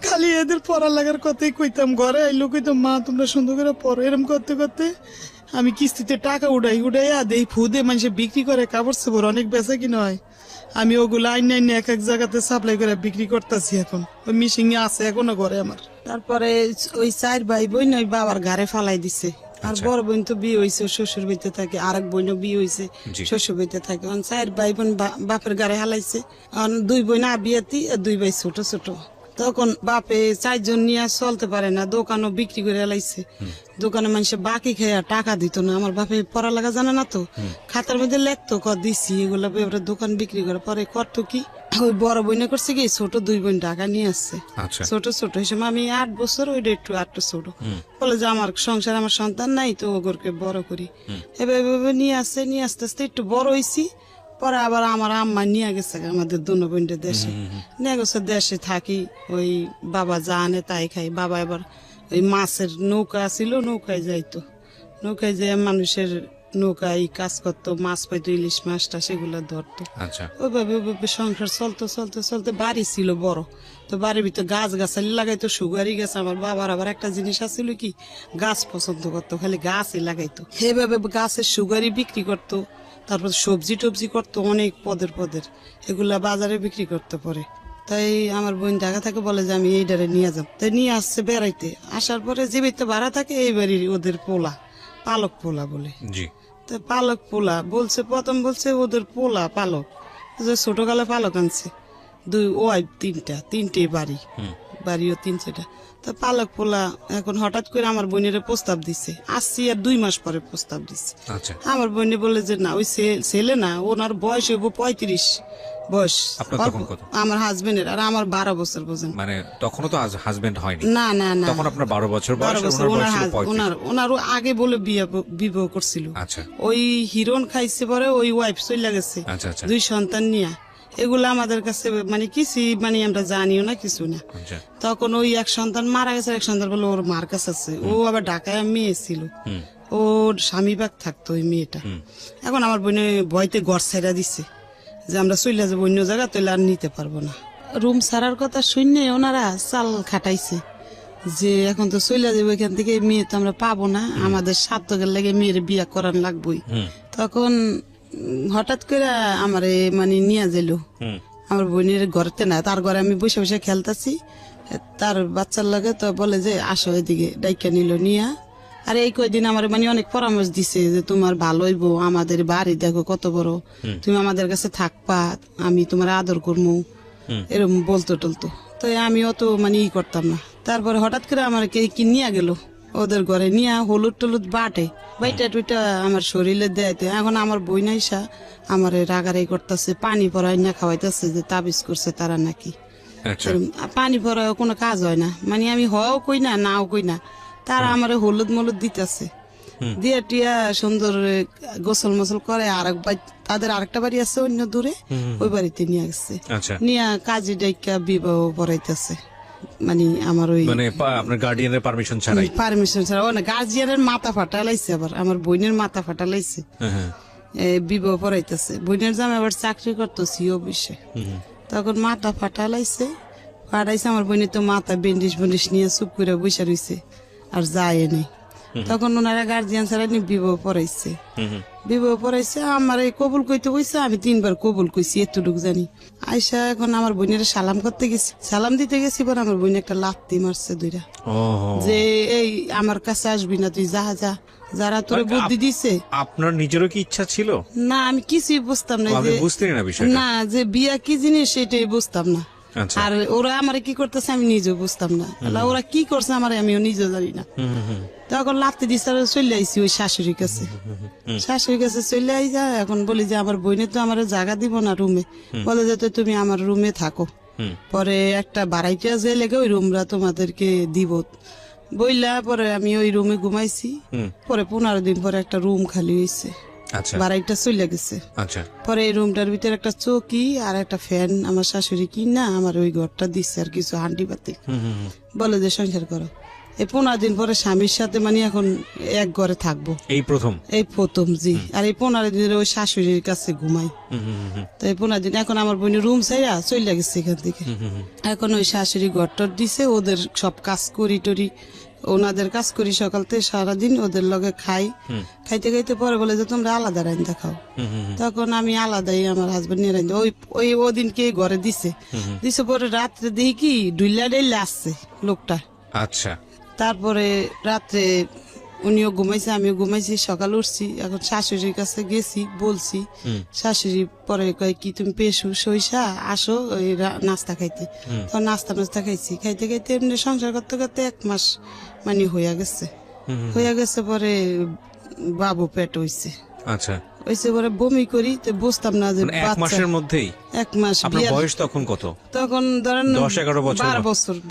খালি এদের পড়ালেখার কথাই কইতাম, ঘরে আইলো কইতাম মা তোমরা সুন্দর করে পড়ো। এরম করতে করতে আমি কিস্তিতে টাকা উড়াইয়া দেই ফুদে মানুষে বিক্রি করে, কাপড় চোপড় অনেক বেচা কিনা হয়। আমি ওগুলো আইন এক এক জায়গাতে সাপ্লাই করে বিক্রি করতেছি। এখন ওই মিশিং আছে এখনো ঘরে আমার। তারপরে ওই 4 ভাই বোন ওই বাবার ঘরে ফালাই দিছে। আর বড় বোন তো বিয়ে হয়েছে, শ্বশুর বাড়িতে থাকে। আরেক বোনও বিয়ে হয়েছে, শ্বশুর বাড়িতে থাকে। 4 ভাই বোন বাপের ঘরে হালাইছে। 2 বোন বিয়াতি আর 2 ভাই ছোট ছোট। তখন বাপে 4 জন নিয়ে চলতে পারে না, দোকানও বিক্রি করে লাইছে। দোকানে মানুষে বাকি খেয়ে টাকা দিত না। আমার বাপে পড়ালেখা জানে না তো, খাতার মধ্যে লেখতো দিছি এগুলো, দোকান বিক্রি করে। পরে করতো কি, ওই বড় বোনে করছে কি ছোট 2 বোন টাকা নিয়ে আসছে। ছোট ছোট হিসেবে আমি 8 বছর, ওইটা একটু ছোট। বলে যে আমার সংসার, আমার সন্তান নাই তো, ওগরকে বড় করি। এভাবে নিয়ে আসছে, নিয়ে আস্তে আস্তে একটু বড় হয়েছি। পরে আবার আমার আম্মা নিয়ে গেছে আমাদের দুনো বোনদের দেশে, নিয়ে গেছে। দেশে থাকি, ওই বাবা যা আনে তাই খাই। বাবা এবার ওই মাছের নৌকা ছিল, নৌকায় যাইতো। নৌকায় যে মানুষের নৌকায় কাজ করতো, মাছ পাইতো, ইলিশ মাছটা সেগুলো ধরতো। ওইভাবে ওইভাবে সংসার চলতে চলতে চলতে বাড়ি ছিল বড়। তো বাড়ির ভিতরে গাছ গাছালি লাগাইতো, সুগারি গাছ। আমার বাবার আবার একটা জিনিস আছিল কি, গাছ পছন্দ করতো, খালি গাছই লাগাইতো। সেভাবে গাছের সুগারি বিক্রি করতো। তারপর সবজি টবজি করতো, অনেক পদের পদের। এগুলা বাজারে বিক্রি করতে পারে। তাই আমার বোন ঢাকা থাকে, বলে যে আমি এই ডারে নিয়ে যাব। তাই নিয়ে আসছে বেড়াইতে। আসার পরে যে বাড়িতে ভাড়া থাকে এই বাড়ির ওদের পোলা, পালক পোলা বলে। তো পালক পোলা বলছে, প্রথম বলছে ওদের পোলা পালক, ছোটকালে পালক আনছে। 2 ওয়াইফ 3টে বাড়ি, বাড়িও 3-4টা। তো পালক পোলা এখন হঠাৎ করে আমার বোনের প্রস্তাব দিছে। আসছি আর 2 মাস পরে প্রস্তাব দিচ্ছে। আমার বোনে বলে যে না, ওই ছেলে না, ওনার বয়স হইব 35 বয়স। আমার হাজবেন্ডের আর আমার 12 বছর বোঝেন। মানে তখনও তো হাজবেন্ড হয়নি? না না না, তখন আপনার 12 বছর বয়স। ওনারও আগে বলে বিবাহ করছিল। ওই হিরোন খাইছে, পরে ওই ওয়াইফ চলে গেছে 2 সন্তান নিয়ে। এগুলো আমাদের কাছে মানে কিছু মানে আমরা জানিও না, কিছু না। তখন ওই 1 সন্তান মারা গেছে, 1 সন্তান বলে ওর মার কাছে আছে। ও আবার ঢাকায় মেয়ে ছিল, ওর স্বামী বাগ থাকতো ওই মেয়েটা। এখন আমার বোনে ভয়তে ঘর ছেড়া দিছে যে আমরা চলে যাবো অন্য জায়গা, তাহলে আর নিতে পারবো না। রুম ছাড়ার কথা শুনে ওনারা চাল খাটাইছে যে এখন তো চলে যাবো এখান থেকে, মেয়ে তো আমরা পাবো না, আমাদের সার্থকের লেগে মেয়ের বিয়ে করার লাগবই। তখন হঠাৎ করে আমার মানে নিয়ে গেল আমার বোনের ঘরতে না, তার ঘরে আমি বসে বসে খেলতেছি, তার বাচ্চার লাগে। তো বলে যে আসো এদিকে, ডাইকা নিল নিয়া। আর এই কয়দিন আমার মানে অনেক পরামর্শ দিছে যে তোমার ভালো হইব, আমাদের বাড়ি দেখো কত বড়, তুমি আমাদের কাছে থাকবা, আমি তোমার আদর করবো, এরকম বলতো টলতো। তো আমি অত মানে করতাম না। তারপরে হঠাৎ করে আমার কি নিয়ে গেল ওদের ঘরে, নিয়ে হলুদ টলুদ বাটে বাইটা টুইটা আমার শরীরে দেয়। এখন আমার বই নাইসা আমার রাগারাই করতেছে, পানি পরাই না খাওয়াইতেছে যে তাবিজ করছে তারা নাকি। পানি পরায় কোনো কাজ হয় না, মানে আমি হও কই না, নাও কই না। তারা আমার হলুদ মলুদ দিতেছে, দিয়ে টিয়া সুন্দর গোসল মোসল করে। তাদের আরেকটা বাড়ি আছে অন্য দূরে, ওই বাড়িতে নিয়ে গেছে। নিয়ে কাজী ডাইকা বিবাহ পড়াইতেছে। মানে আমার ওই আপনার গার্ডিয়ানের পারমিশন ছাড়া, গার্জিয়ানের মাথা ফাটালাইছে, আবার আমার বোনের মাথা ফাটালাইছে। বিবাহ পড়াইতেছে। বোনের জামাই আবার চাকরি করতো সিও অফিসে। তখন মাথা ফাটালাইছে। আমার বোনের তো মাথা বেন্ডিশ বেন্ডিশ নিয়ে চুপ করে বসে রয়েছে, আর যায় নেই। তখন ওনারা গার্জিয়ান ছাড়া নিয়ে বিবাহ পড়াইছে। বিবাহ পড়াইছে, আমার এই কবুল কইতে বইছে। আমি 3 বার কবুল কইছি, এতটুকু জানি। আইসা এখন আমার বোনের সালাম করতে গেছি, সালাম দিতে গেছি, পর আমার বোন একটা লাত্তি মারছে 2টা, যে এই আমার কাছে আসবি না, তুই যা যা। যারা তোরে বুদ্ধি দিছে। আপনার নিজেরও কি ইচ্ছা ছিল? না, আমি কিছুই বুঝতাম না, না যে বিয়া কি জিনিস সেটাই বুঝতাম না। আর ওরা আমার কি করতেছে আমি নিজেও বুঝতাম না। ওরা কি করছে আমার আমিও নিজেও জানি না। তখন লাত্তি দিচ্ছে, চলে আইসি ওই শাশুড়ির কাছে। শাশুড়ির কাছে চলে আইসা এখন বলি যে আমার বোনের তো আমার জায়গা দিব না রুমে, বলে যে তুমি আমার রুমে থাকো, পরে একটা বাড়াইতে যে লেগে ওই রুমরা তোমাদেরকে দিব বইলা। পরে আমি ওই রুমে ঘুমাইছি। পরে 15 দিন পরে একটা রুম খালি হয়েছে, বাড়াইটা চলে গেছে। পরে এই রুমটার ভিতরে একটা চৌকি আর একটা ফ্যান আমার শাশুড়ি কিনা আমার ওই ঘরটা দিচ্ছে, আর কিছু হান্ডি পাতি। বলে যে সংসার করো। এই 15 দিন পরে স্বামীর সাথে মানে এখন এক ঘরে থাকবো, এই প্রথম? এই প্রথম জি। আর এই 15 দিন ওই শাশুড়ির কাছে ঘুমাই। তো এই 15 দিন এখন আমার বোনের রুম চাইয়া চলে গেছে এখান থেকে। এখন ওই শাশুড়ি ঘরটর দিছে, ওদের সব কাজ করি টরি, ওনাদের কাজ করি সকাল থেকে সারাদিন, ওদের লগে খাই, খাইতে খাইতে পরে বলে যে তোমরা আলাদা রাইন্দা খাও। তখন আমি আলাদাই আমার হাজবেন্ড নিয়ে রাইন্দা ওই ওদিনকে ঘরে দিছে পরে রাত্রে দেখি কি ডুইলা ডেলে আসছে লোকটা। আচ্ছা। তারপরে রাত্রে উনিও ঘুমাইছে, আমিও ঘুমাইছি, সকাল উঠছি, এখন শাশুড়ির কাছে গেছি বলছি, শাশুড়ি পরে কয় কি তুমি পেশু সইসা আসো ওই নাস্তা খাইতে। তখন নাস্তা খাইছি, খাইতে খাইতে এমনি সংসার করতে করতে 1 মাস মানে হইয়া গেছে পরে বাবু পেট হইছে। আচ্ছা। হইছে পরে বমি করি, তো বুঝতাম না যে 1 মাসের মধ্যেই? 1 মাস। আপনার বয়স তখন কত? তখন ধরেন 10-11 বছর?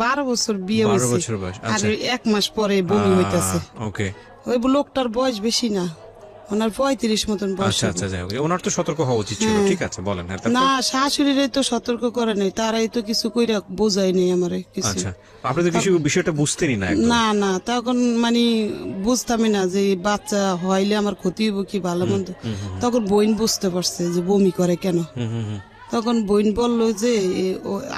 12 বছর বিয়ে 12 হয়েছে। বছর বয়স। আর আচ্ছা। 1 মাস পরে বমি হইতাছে। ওকে। ওই লোকটার বয়স বেশি না, ওনার 35 মতন বয়স। আচ্ছা আচ্ছা, যাই হোক, ওনার তো সতর্ক হওয়া উচিত ছিল। ঠিক আছে, বলেন। হ্যাঁ, তারপর? না, শাশুড়িরে তো সতর্ক করে নাই, তারাই তো কিছু কইরা বোঝাই নেই আমারে কিছু। আচ্ছা, আপনি তো কিছু বিষয়টা বুঝতেনই না একদম? না না, তখন মানে বুঝতামই না যে বাচ্চা হইলে আমার ক্ষতি হইব কি ভালো মন্দ। তখন বোন বুঝতে পারছে যে বমি করে কেন। তখন বোন বললো যে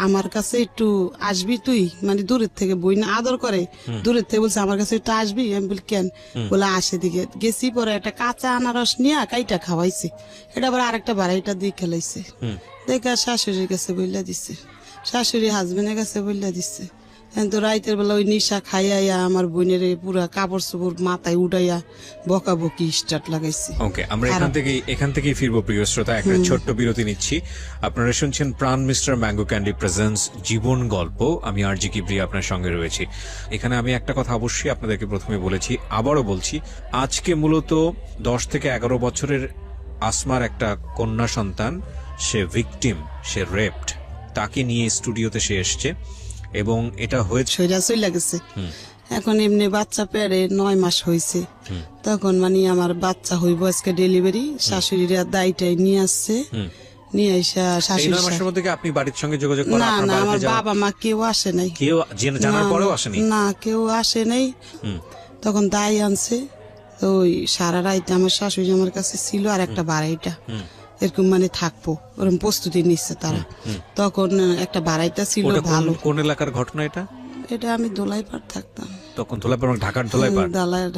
আমার কাছে একটু আসবি তুই, মানে দূরের থেকে বোন আদর করে, দূরের থেকে বলছে আমার কাছে একটু আসবি। আমি বলি কেন, বলে আসে দিকে গেছি। পরে একটা কাঁচা আনারস নিয়ে কাইটা খাওয়াইছে, এটা আবার আরেকটা বাড়াইটা দিয়ে খেলাইছে। দেখা শাশুড়ির কাছে বইলা দিছে, শাশুড়ি হাজবেন্ডের কাছে বইলা দিছে। তো রাইতের বেলা ওই নিশা খাইয়া আমার বোনের পুরা কাপড় চোপড় মাথায় উঠাইয়া বকাবকি স্টার্ট লাগাইছে। ওকে, আমরা এখান থেকেই ফিরবো প্রিয় শ্রোতা। একটা ছোট্ট বিরতি নিচ্ছি। আপনারা শুনছেন প্রাণ মিস্টার ম্যাঙ্গো ক্যান্ডি প্রেজেন্টস জীবন গল্প। আমি আরজি কিবরিয়া আপনার সঙ্গে রয়েছি। এখানে আমি একটা কথা অবশ্যই আপনাদেরকে প্রথমে বলেছি, আবারও বলছি, আজকে মূলত 10 থেকে 11 বছরের আসমার একটা কন্যা সন্তান, সে ভিকটিম, সে রেপড, তাকে নিয়ে স্টুডিওতে সে এসছে এবং এটা হয়েছে চলে গেছে। এখন এমনি বাচ্চা পেড়ে 9 মাস হয়েছে। তখন মানে আমার বাচ্চা হইব আজকে ডেলিভারি, শাশুড়িরা দায়টাই নিয়ে আসছে, নিয়ে আইসা শাশুড়ি। 9 মাসের মধ্যে কি আপনি বাড়ির সঙ্গে যোগাযোগ করা? না না, আমার বাবা মা কেউ আসে নাই। কেউ জানার পরেও আসেনি? না, কেউ আসে নাই। তখন দায় আনছে, তো ওই সারা রাত আমার শাশুড়ি আমার কাছে ছিল, আর একটা বাড়াইটা এরকম মানে থাকবো ওরকম প্রস্তুতি নিচ্ছে তারা। তখন একটা বাড়াইটা ছিল ভালো। কোন এলাকার ঘটনা এটা? এটা আমি দোলাইপাড় থাকতাম তখন। দোলাইপাড়, ঢাকার দোলাইপাড়?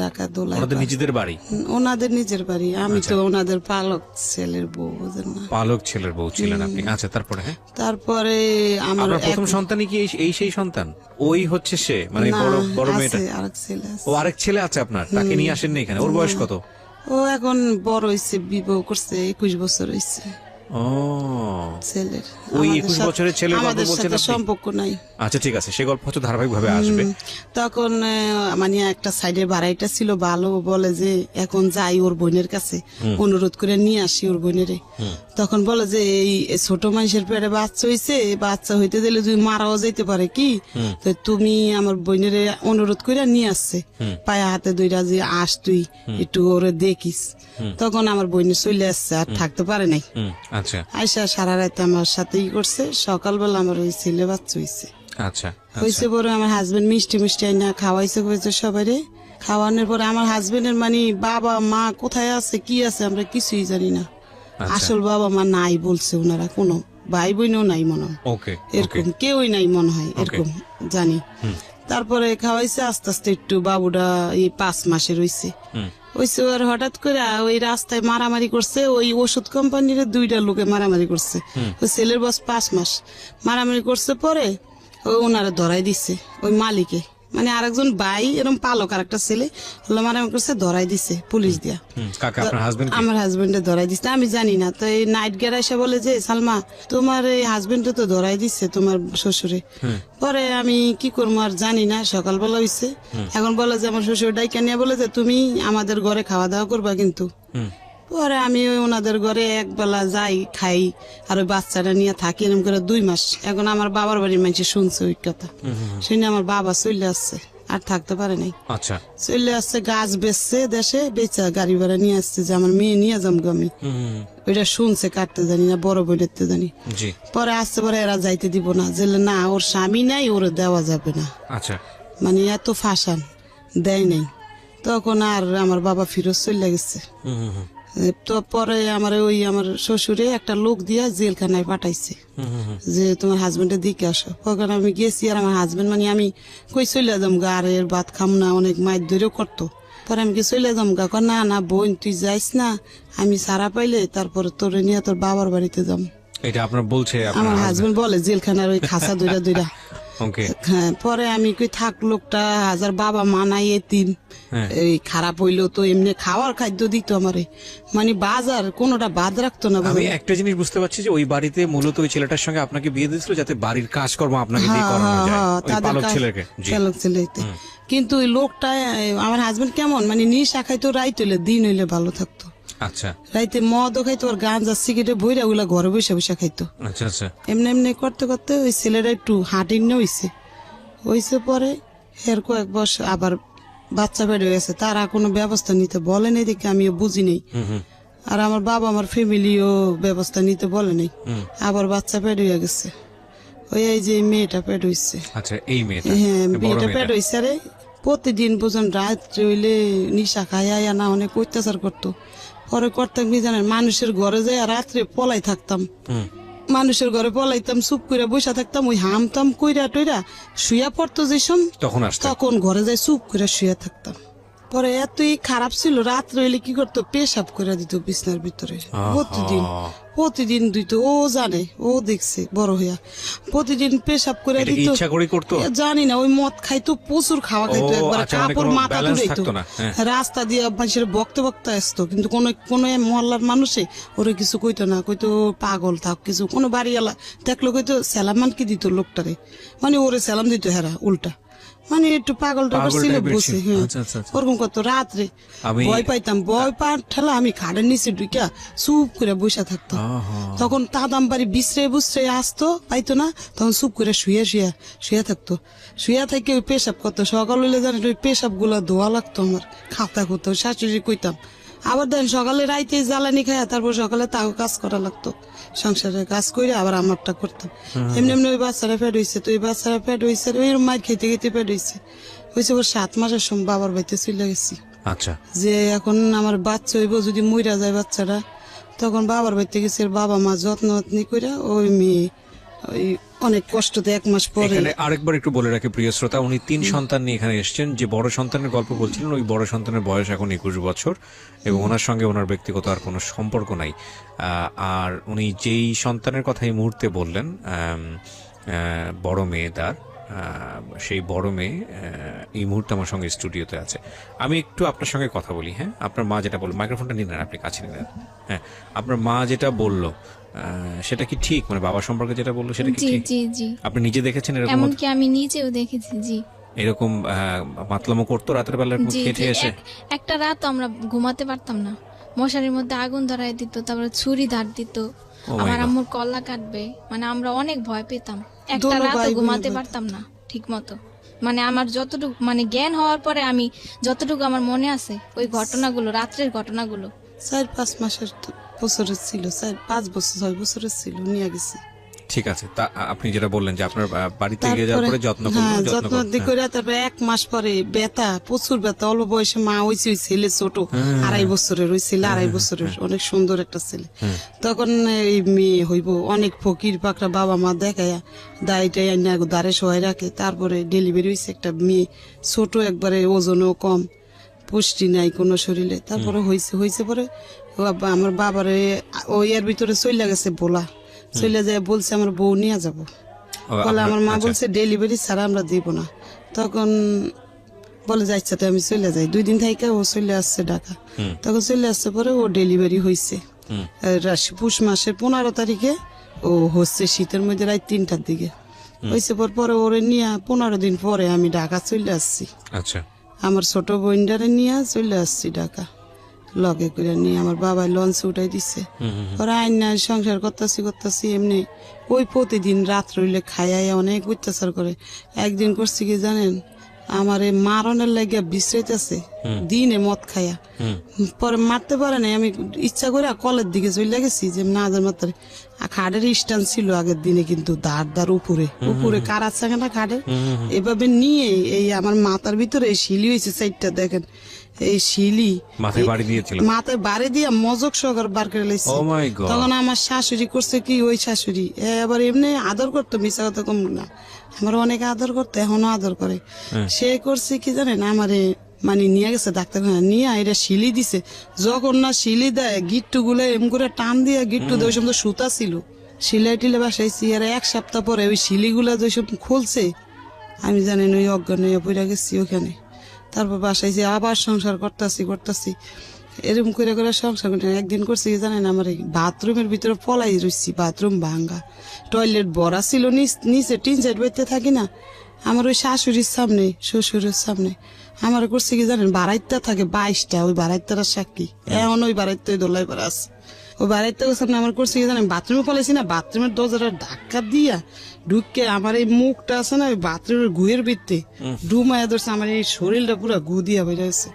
ঢাকা দোলাইপাড়। ওনাদের নিজেদের বাড়ি? ওনাদের নিজের বাড়ি। আমি তো ওনাদের পালক ছেলের বউ, বুঝেন না? পালক ছেলের বউ ছিলেন আপনি। আচ্ছা, তারপরে? হ্যাঁ, তারপরে আমার প্রথম সন্তানই কি এই সেই সন্তান? ওই হচ্ছে সে, মানে বড় মেয়েটা? আরেক ছেলে আছে। ও, আরেক ছেলে আছে আপনার? তাকে নিয়ে আসেননি এখানে? ওর বয়স কত? ও এখন বড় হয়েছে, বিবাহ করছে, 21 বছর হয়েছে। ও, ছেলের ওই 21 বছরের ছেলের গল্প আমাদের বলছেন সাথে আপনি? সম্পর্ক নাই। আচ্ছা, ঠিক আছে, সে গল্প হচ্ছে ধারাবাহিক ভাবে আসবে। তখন মানে একটা সাইডের বাড়াইটা ছিল ভালো, বলে যে এখন যাই ওর বোনের কাছে, অনুরোধ করে নিয়ে আসি ওর বোনেরে। তখন বলে যে এই ছোট মানুষের পেটে বাচ্চা হইছে, বাচ্চা হইতে দিলে তুই মারাও যাইতে পারে কি, তো তুমি আমার বোনেরে অনুরোধ করে নিয়ে আসছে, পায়ে হাতে দুইটা যে আস তুই একটু ওরে দেখিস। তখন আমার বোনের চলে আসছে, আর থাকতে পারে নাই। আচ্ছা, আইসা সারা রাত আমার সাথে ই করছে, সকালবেলা আমার ওই ছেলে বাচ্চা হইছে। আচ্ছা, হয়েছে পরে আমার হাজবেন্ড মিষ্টি আইনা খাওয়াইছে সবাই। খাওয়ানোর পরে আমার হাজবেন্ডের মানে বাবা মা কোথায় আছে কি আছে আমরা কিছুই জানি না। আসল বাবা মা নাই বলছে ওনারা, কোনো ভাই বোনও নাই মনে হয়, এরকম কেউই নাই মনে হয়, এরকম জানি। তারপরে খাওয়াইছে, আস্তে আস্তে একটু বাবুটা এই 5 মাসের হইছে। আর হঠাৎ করে ওই রাস্তায় মারামারি করছে, ওই ওষুধ কোম্পানির 2টা লোকে মারামারি করছে। ওই ছেলের বয়স 5 মাস। মারামারি করছে, পরে ওনারা ধরাই দিচ্ছে ওই মালিকে, মানে আরেকজন ভাই এরকম পালক আর একটা ছেলে মারামারি করছে, ধরাই দিছে পুলিশ দিয়া। আমার হাজবেন্ডে ধরাই দিচ্ছে, আমি জানি না। তো এই নাইট গের এসে বলে যে সালমা তোমার এই হাজবেন্ডে তো ধরাই দিচ্ছে তোমার শ্বশুরে। পরে আমি কি করবো আর জানি না, সকালবেলা হইছে। এখন বলে যে আমার শ্বশুর ডাইকা নিয়ে বলে যে তুমি আমাদের ঘরে খাওয়া দাওয়া করবা কিন্তু। পরে আমি ওনাদের ঘরে একবেলা যাই, খাই, আর ওই বাচ্চাটা নিয়ে থাকি এরকম করে 2 মাস। এখন আমার বাবার বাড়ির মানুষ শুনছে ওই কথা, শুনে আমার বাবা চলে আসছে, আর থাকতে পারে নাই। আচ্ছা, চলে আসছে, গাছ বেচছে দেশে, বেচা গাড়ি ভাড়া নিয়ে আসছে যে আমার মেয়ে নিয়ে যাম আমি। ওইটা শুনছে, কাটতে জানি না, বড় বোনেরতে জানি। পরে আসছে, পরে এরা যাইতে দিব না, যে না ওর স্বামী নাই, ওরে দেওয়া যাবে না। আচ্ছা, মানে এত ফাঁসান দেয় নাই। তখন আর আমার বাবা ফিরত চলে গেছে। তো পরে আমার শ্বশুরে একটা লোক দিয়া জেলখানায় পাঠাইছে যে তোমার হাজবেন্ডের দিকে আসো। তখন আমি গেছি আর আমার হাজবেন্ড মানে আমি কই চলে যাম গা, আর এর ভাত খাম না, অনেক মায়ের ধরেও করতো। পরে আমি চলে যাম গা, না না বোন তুই যাইস না, আমি সারা পাইলে তারপরে তোরে নিয়ে তোর বাবার বাড়িতে যাম। এটা আপনার বলছে আমার হাজবেন্ড বলে জেলখানার ওই খাসা দইরা দইরা। ওকে। হ্যাঁ, পরে আমি কই থাক লোকটা হাজার বাবা মানাই এতিম, এই খারাপ হইলো তো এমনি খাওয়ার খাদ্য দিত আমারে, মানে বাজার কোনোটা বাদ রাখতো না। আমি একটা জিনিস বুঝতে পারছি যে ওই বাড়িতে মূলত ওই ছেলেটার সঙ্গে আপনাকে বিয়ে দিয়েছিল যাতে বাড়ির কাজকর্ম আপনাকে দিয়ে করানো যায়, ওই পালক ছেলেকে। জি। চালক ছেলেতে। কিন্তু ওই লোকটা আমার হাজবেন্ড কেমন মানে নিশা খাইতো, রাইত হইলে দিন হইলে ভালো থাকতো। আচ্ছা রাইতে মদও খাইতো আর গাঁজা সিগারেট বইরা ওগুলা ঘরে বসে বসে খাইতো। আচ্ছা আচ্ছা। এমনি এমনি করতে করতে ওই ছেলেটা একটু হাঁটিন হইছে পরে এর কয়েক বছর আবার বাচ্চা বেড়ে গেছে, তারা কোনো ব্যবস্থা নিতে বলে নাই দেখে আমিও বুঝি নেই। আর আমার বাবা আমার ফ্যামিলিও ব্যবস্থা নিতে বলে নাই। আবার বাচ্চা পেট হয়ে গেছে, ওই এই যে মেয়েটা পেট হইছে। আচ্ছা এই মেয়েটা? হ্যাঁ মেয়েটা পেট হইছে। আরে প্রতিদিন পর্যন্ত রাত্রে হইলে নিশা খাইয়া না অনেক অত্যাচার করতো। পরে করতাম কি জানেন, মানুষের ঘরে যাই রাত্রে পলাই থাকতাম, মানুষের ঘরে পলাইতাম, চুপ করে বসে থাকতাম, ওই হামতাম কইরা টইরা শুয়া পড়তো যেসম তখন ঘরে যাই চুপ করে শুয়ে থাকতাম। পরে এতই খারাপ ছিল, রাত্রে হইলে কি করতো পেশাব করে দিত বিছনার ভিতরে। প্রতিদিন দিত, ও জানে, ও দেখছে বড় হইয়া, প্রতিদিন পেশাব করে দিত। জানি না, ওই মদ খাইতো, প্রচুর খাওয়া খাইতো, একবার কাপড় মাথা ধুইতো, রাস্তা দিয়ে মানুষের বক্তে বক্তে আসতো। কিন্তু কোন মহল্লার মানুষে ওরে কিছু কইতো না, কইতো পাগল থাক কিছু। কোনো বাড়িওয়ালা দেখলো কইতো সালামান কি দিত লোকটারে, মানে ওরে সালাম দিত হেরা উল্টা, মানে একটু পাগল টাগল ছিল বসে। হ্যাঁ ওরকম করতো। রাত্রে ভয় পাইতাম, ভয় পা ঠেলা আমি খাটের নিচে ঢুকিয়া চুপ করে বসে থাকতাম। তখন তাদাম বাড়ি বিশ্রে বুসরে আসতো, পাইতো না, তখন চুপ করে শুয়ে থাকতো। শুয়ে থেকে ওই পেশাব করতো। সকাল হইলে জানি ওই পেশাব গুলা ধোয়া লাগতো আমার, খাতা করতো, শাশুড়ি কইতাম। আবার দেন সকালে রাইতে জ্বালানি খাইয়া তারপর সকালে তাও কাজ করা লাগতো, সংসারের কাজ করে আবার আমারটা করতাম। এমনি এমনি ওই বাচ্চারা পেট হয়েছে, তো ওই বাচ্চারা পেট হয়েছে, ওই মার খেতে খেতে পেট হয়েছে। ওর 7 মাসের সময় বাবার বাড়িতে চলে গেছি। আচ্ছা। যে এখন আমার বাচ্চা হইব, যদি মইরা যায় বাচ্চারা, তখন বাবার বাড়িতে গেছে, বাবা মা যত্ন করে ওই মেয়ে ওই অনেক কষ্টতে 1 মাস পরে। আরেকবার একটু বলে রাখি প্রিয় শ্রোতা, উনি 3 সন্তান নিয়ে এখানে এসেছেন। যে বড় সন্তানের গল্প বলছিলেন, ওই বড় সন্তানের বয়স এখন 21 বছর এবং ওনার সঙ্গে ওনার ব্যক্তিগত আর কোনো সম্পর্ক নাই। আর উনি যেই সন্তানের কথা এই মুহূর্তে বললেন, বড় মেয়ে তার, সেই বড় মেয়ে এই মুহূর্তে আমার সঙ্গে স্টুডিওতে আছে। আমি একটু আপনার সঙ্গে কথা বলি। হ্যাঁ, আপনার মা যেটা বললো, মাইক্রোফোনটা নিলেন, আপনি কাছে নিলেন। হ্যাঁ, আপনার মা যেটা বললো সেটা কি ঠিক? মানে বাবা সম্পর্কে যেটা বললো সেটা কি ঠিক? জি জি। আপনি নিজে দেখেছেন এরকম? এমনকি আমি নিজেও দেখেছি। জি। এরকম মাতলামো করতো রাতের বেলা খেটে এসে? একটা রাত আমরা ঘুমাতে পারতাম না, মশারির মধ্যে আগুন ধরাই দিত, তারপরে ছুরি ধার দিত, আবার আম্মুর কল্লা কাটবে, মানে আমরা অনেক ভয় পেতাম। একটা রাত ঘুমাতে পারতাম না ঠিক মতো। মানে আমার যতটুকু মানে জ্ঞান হওয়ার পরে আমি যতটুকু আমার মনে আছে ওই ঘটনাগুলো, রাত্রের ঘটনাগুলো। 4-5 মাসের বছরের ছিল, 4-5 বছর 6 বছরের ছিল, নিয়ে গেছি। ঠিক আছে। তা আপনি যেটা বললেন যে আপনার বাড়িতে গিয়ে যাওয়ার পরে যত্ন করে, তারপরে 1 মাস পরে ব্যথা, প্রচুর ব্যথা। অল্প বয়সে মা হয়েছে, ওই ছেলে ছোট 2.5 বছরের, ওই ছেলে 2.5 বছরের, অনেক সুন্দর একটা ছেলে। তখন এই মেয়ে হইব, অনেক ফকির পাকড়া বাবা মা দেখায়া দায়টাই আইনা দাঁড়ে সহায় রাখে। তারপরে ডেলিভারি হয়েছে একটা মেয়ে, ছোট একবারে, ওজনও কম, পুষ্টি নাই কোনো শরীরে। তারপরে হয়েছে পরে আমার বাবারে ওই এর ভিতরে চলে গেছে, বলা চলে যায়, বলছে আমার বউ নিয়ে যাবো। বলে আমার মা বলছে ডেলিভারি ছাড়া আমরা দিব না। তখন বলে যাচ্ছে তো আমি চলে যাই। 2 দিন থেকে ও চলে আসছে ঢাকা। তখন চলে আসছে পরে ও ডেলিভারি হয়েছে পুষ মাসের 15 তারিখে। ও হচ্ছে শীতের মধ্যে রাত 3টার দিকে হয়েছে। পরে ওরে নিয়ে 15 দিন পরে আমি ঢাকা চলে আসছি। আচ্ছা। আমার ছোট বোনটারে নিয়ে চলে আসছি ঢাকা, লগে করে নিয়ে আমার বাবা লঞ্চে উঠাই দিচ্ছে। পরে আইনা সংসার করতেছি এমনি। ওই প্রতিদিন রাত রইলে খাইয়া অনেক অত্যাচার করে। একদিন করছি কি জানেন, আমার এই মারণের লাগিয়া বিশ্রাইতেছে দিনে মদ খাইয়া। পরে মারতে পারে নাই, আমি ইচ্ছা করে কলের দিকে চলে গেছি যে না মাত্র খাটের স্ট্যান্ড ছিল আগের দিনে, কিন্তু দাঁড় উপরে উপরে কারার সঙ্গে না খাটের এভাবে নিয়ে এই আমার মাথার ভিতরে শিলি হয়েছে সাইডটা দেখেন, এই শিলি মাথায় বাড়ি দিয়েছিল, মাথায় বাড়ি দিয়া মজক সহকার বার করে লাইছে। Oh my God! তখন আমার শাশুড়ি করছে কি, ওই শাশুড়ি এবার এমনি আদর করতো, মিশা কথা কম না, আমার অনেক আদর করতো, এখনো আদর করে। সে করছে কি জানেন, আমারে মানে নিয়ে গেছে ডাক্তারখানা, নিয়ে এটা শিলি দিছে। যখন না শিলি দেয় গিট্টু গুলো এম করে টান দিয়া গিট্টু দেয়, ওই সময় সুতা ছিল, সিলাই টিলে বাসাইছি। আর 1 সপ্তাহ পরে ওই শিলিগুলা যেসব খুলছে, আমি জানেন ওই অজ্ঞান হয়ে পড়ে গেছি ওখানে। তারপর বাসাইছি, আবার সংসার করতেছি এরকম করে করে সংসার করতে। একদিন করছি কি জানেন, আমার এই বাথরুমের ভিতরে পলাই রয়েছি, বাথরুম ভাঙ্গা, টয়লেট ভরা ছিল, নিচে টিন সাইড বাইতে থাকি না, আমার ওই শাশুড়ির সামনে শ্বশুরের সামনে আমার করছে কি জানেন, বাড়াইতে থাকে 22টা, ওই বাড়াইতারা সাক্ষী, এখন ওই বাড়াইতে দোলাই পারা আছে। ওই বাড়াইতে সামনে আমার করছে কি জানেন, বাথরুমে পলাইছি না, বাথরুমের দরজাটা ধাক্কা দিয়া ঢুকে আমার এই মুখটা আছে না, ওই বাথরুমের গুয়ের ভিত্তে ডুমায়া ধরছে, আমার এই শরীরটা পুরো গু দিয়া বেড়ে গেছে।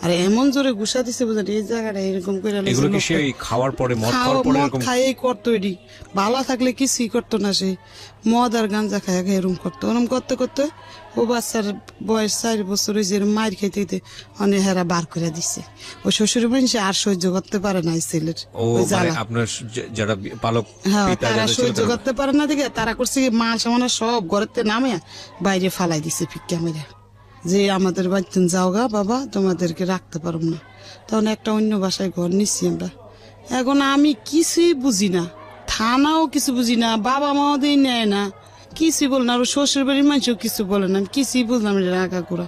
আর এমন জোরে গুসা দিছে বুঝলেন, এই জায়গাটা এরকম করে এগুলো কি সেই খাওয়ার পরে মদ খাওয়ার পরে এরকম খাইয়েই করতো, এটি ভালো থাকলে কিছুই করতো না, সে মদ আর গাঞ্জা খায় এরকম করতো। ওরম করতে করতে ও বাচ্চার বয়স 4 বছর হয়েছে, এরম মায়ের খেতে খেতে অনেক হেরা বার করে দিছে। ওই শ্বশুর মানুষ আর সহ্য করতে পারে না এই ছেলের ও ওই মানে জ্বালা। আপনার যারা পালক হ্যাঁ, পিতা তারা যারা ছিল সহ্য করতে পারে না দেখে তারা করছে কি, মাল সামানা সব ঘরেতে নামে বাইরে ফালাই দিছে ফিক্কা মেরে, যে আমাদের বাড়িতে যাও গা বাবা, তোমাদেরকে রাখতে পারব না। তখন একটা অন্য বাসায় ঘর নিচ্ছি আমরা। এখন আমি কিছুই বুঝি না, থানাও কিছু বুঝি না, বাবা মাও দিয়ে নেয় না, কিছুই বল না, আর শ্বশুর বাড়ির মানুষও কিছু বলে না, আমি কিছুই বুঝলাম না, রাগা করা।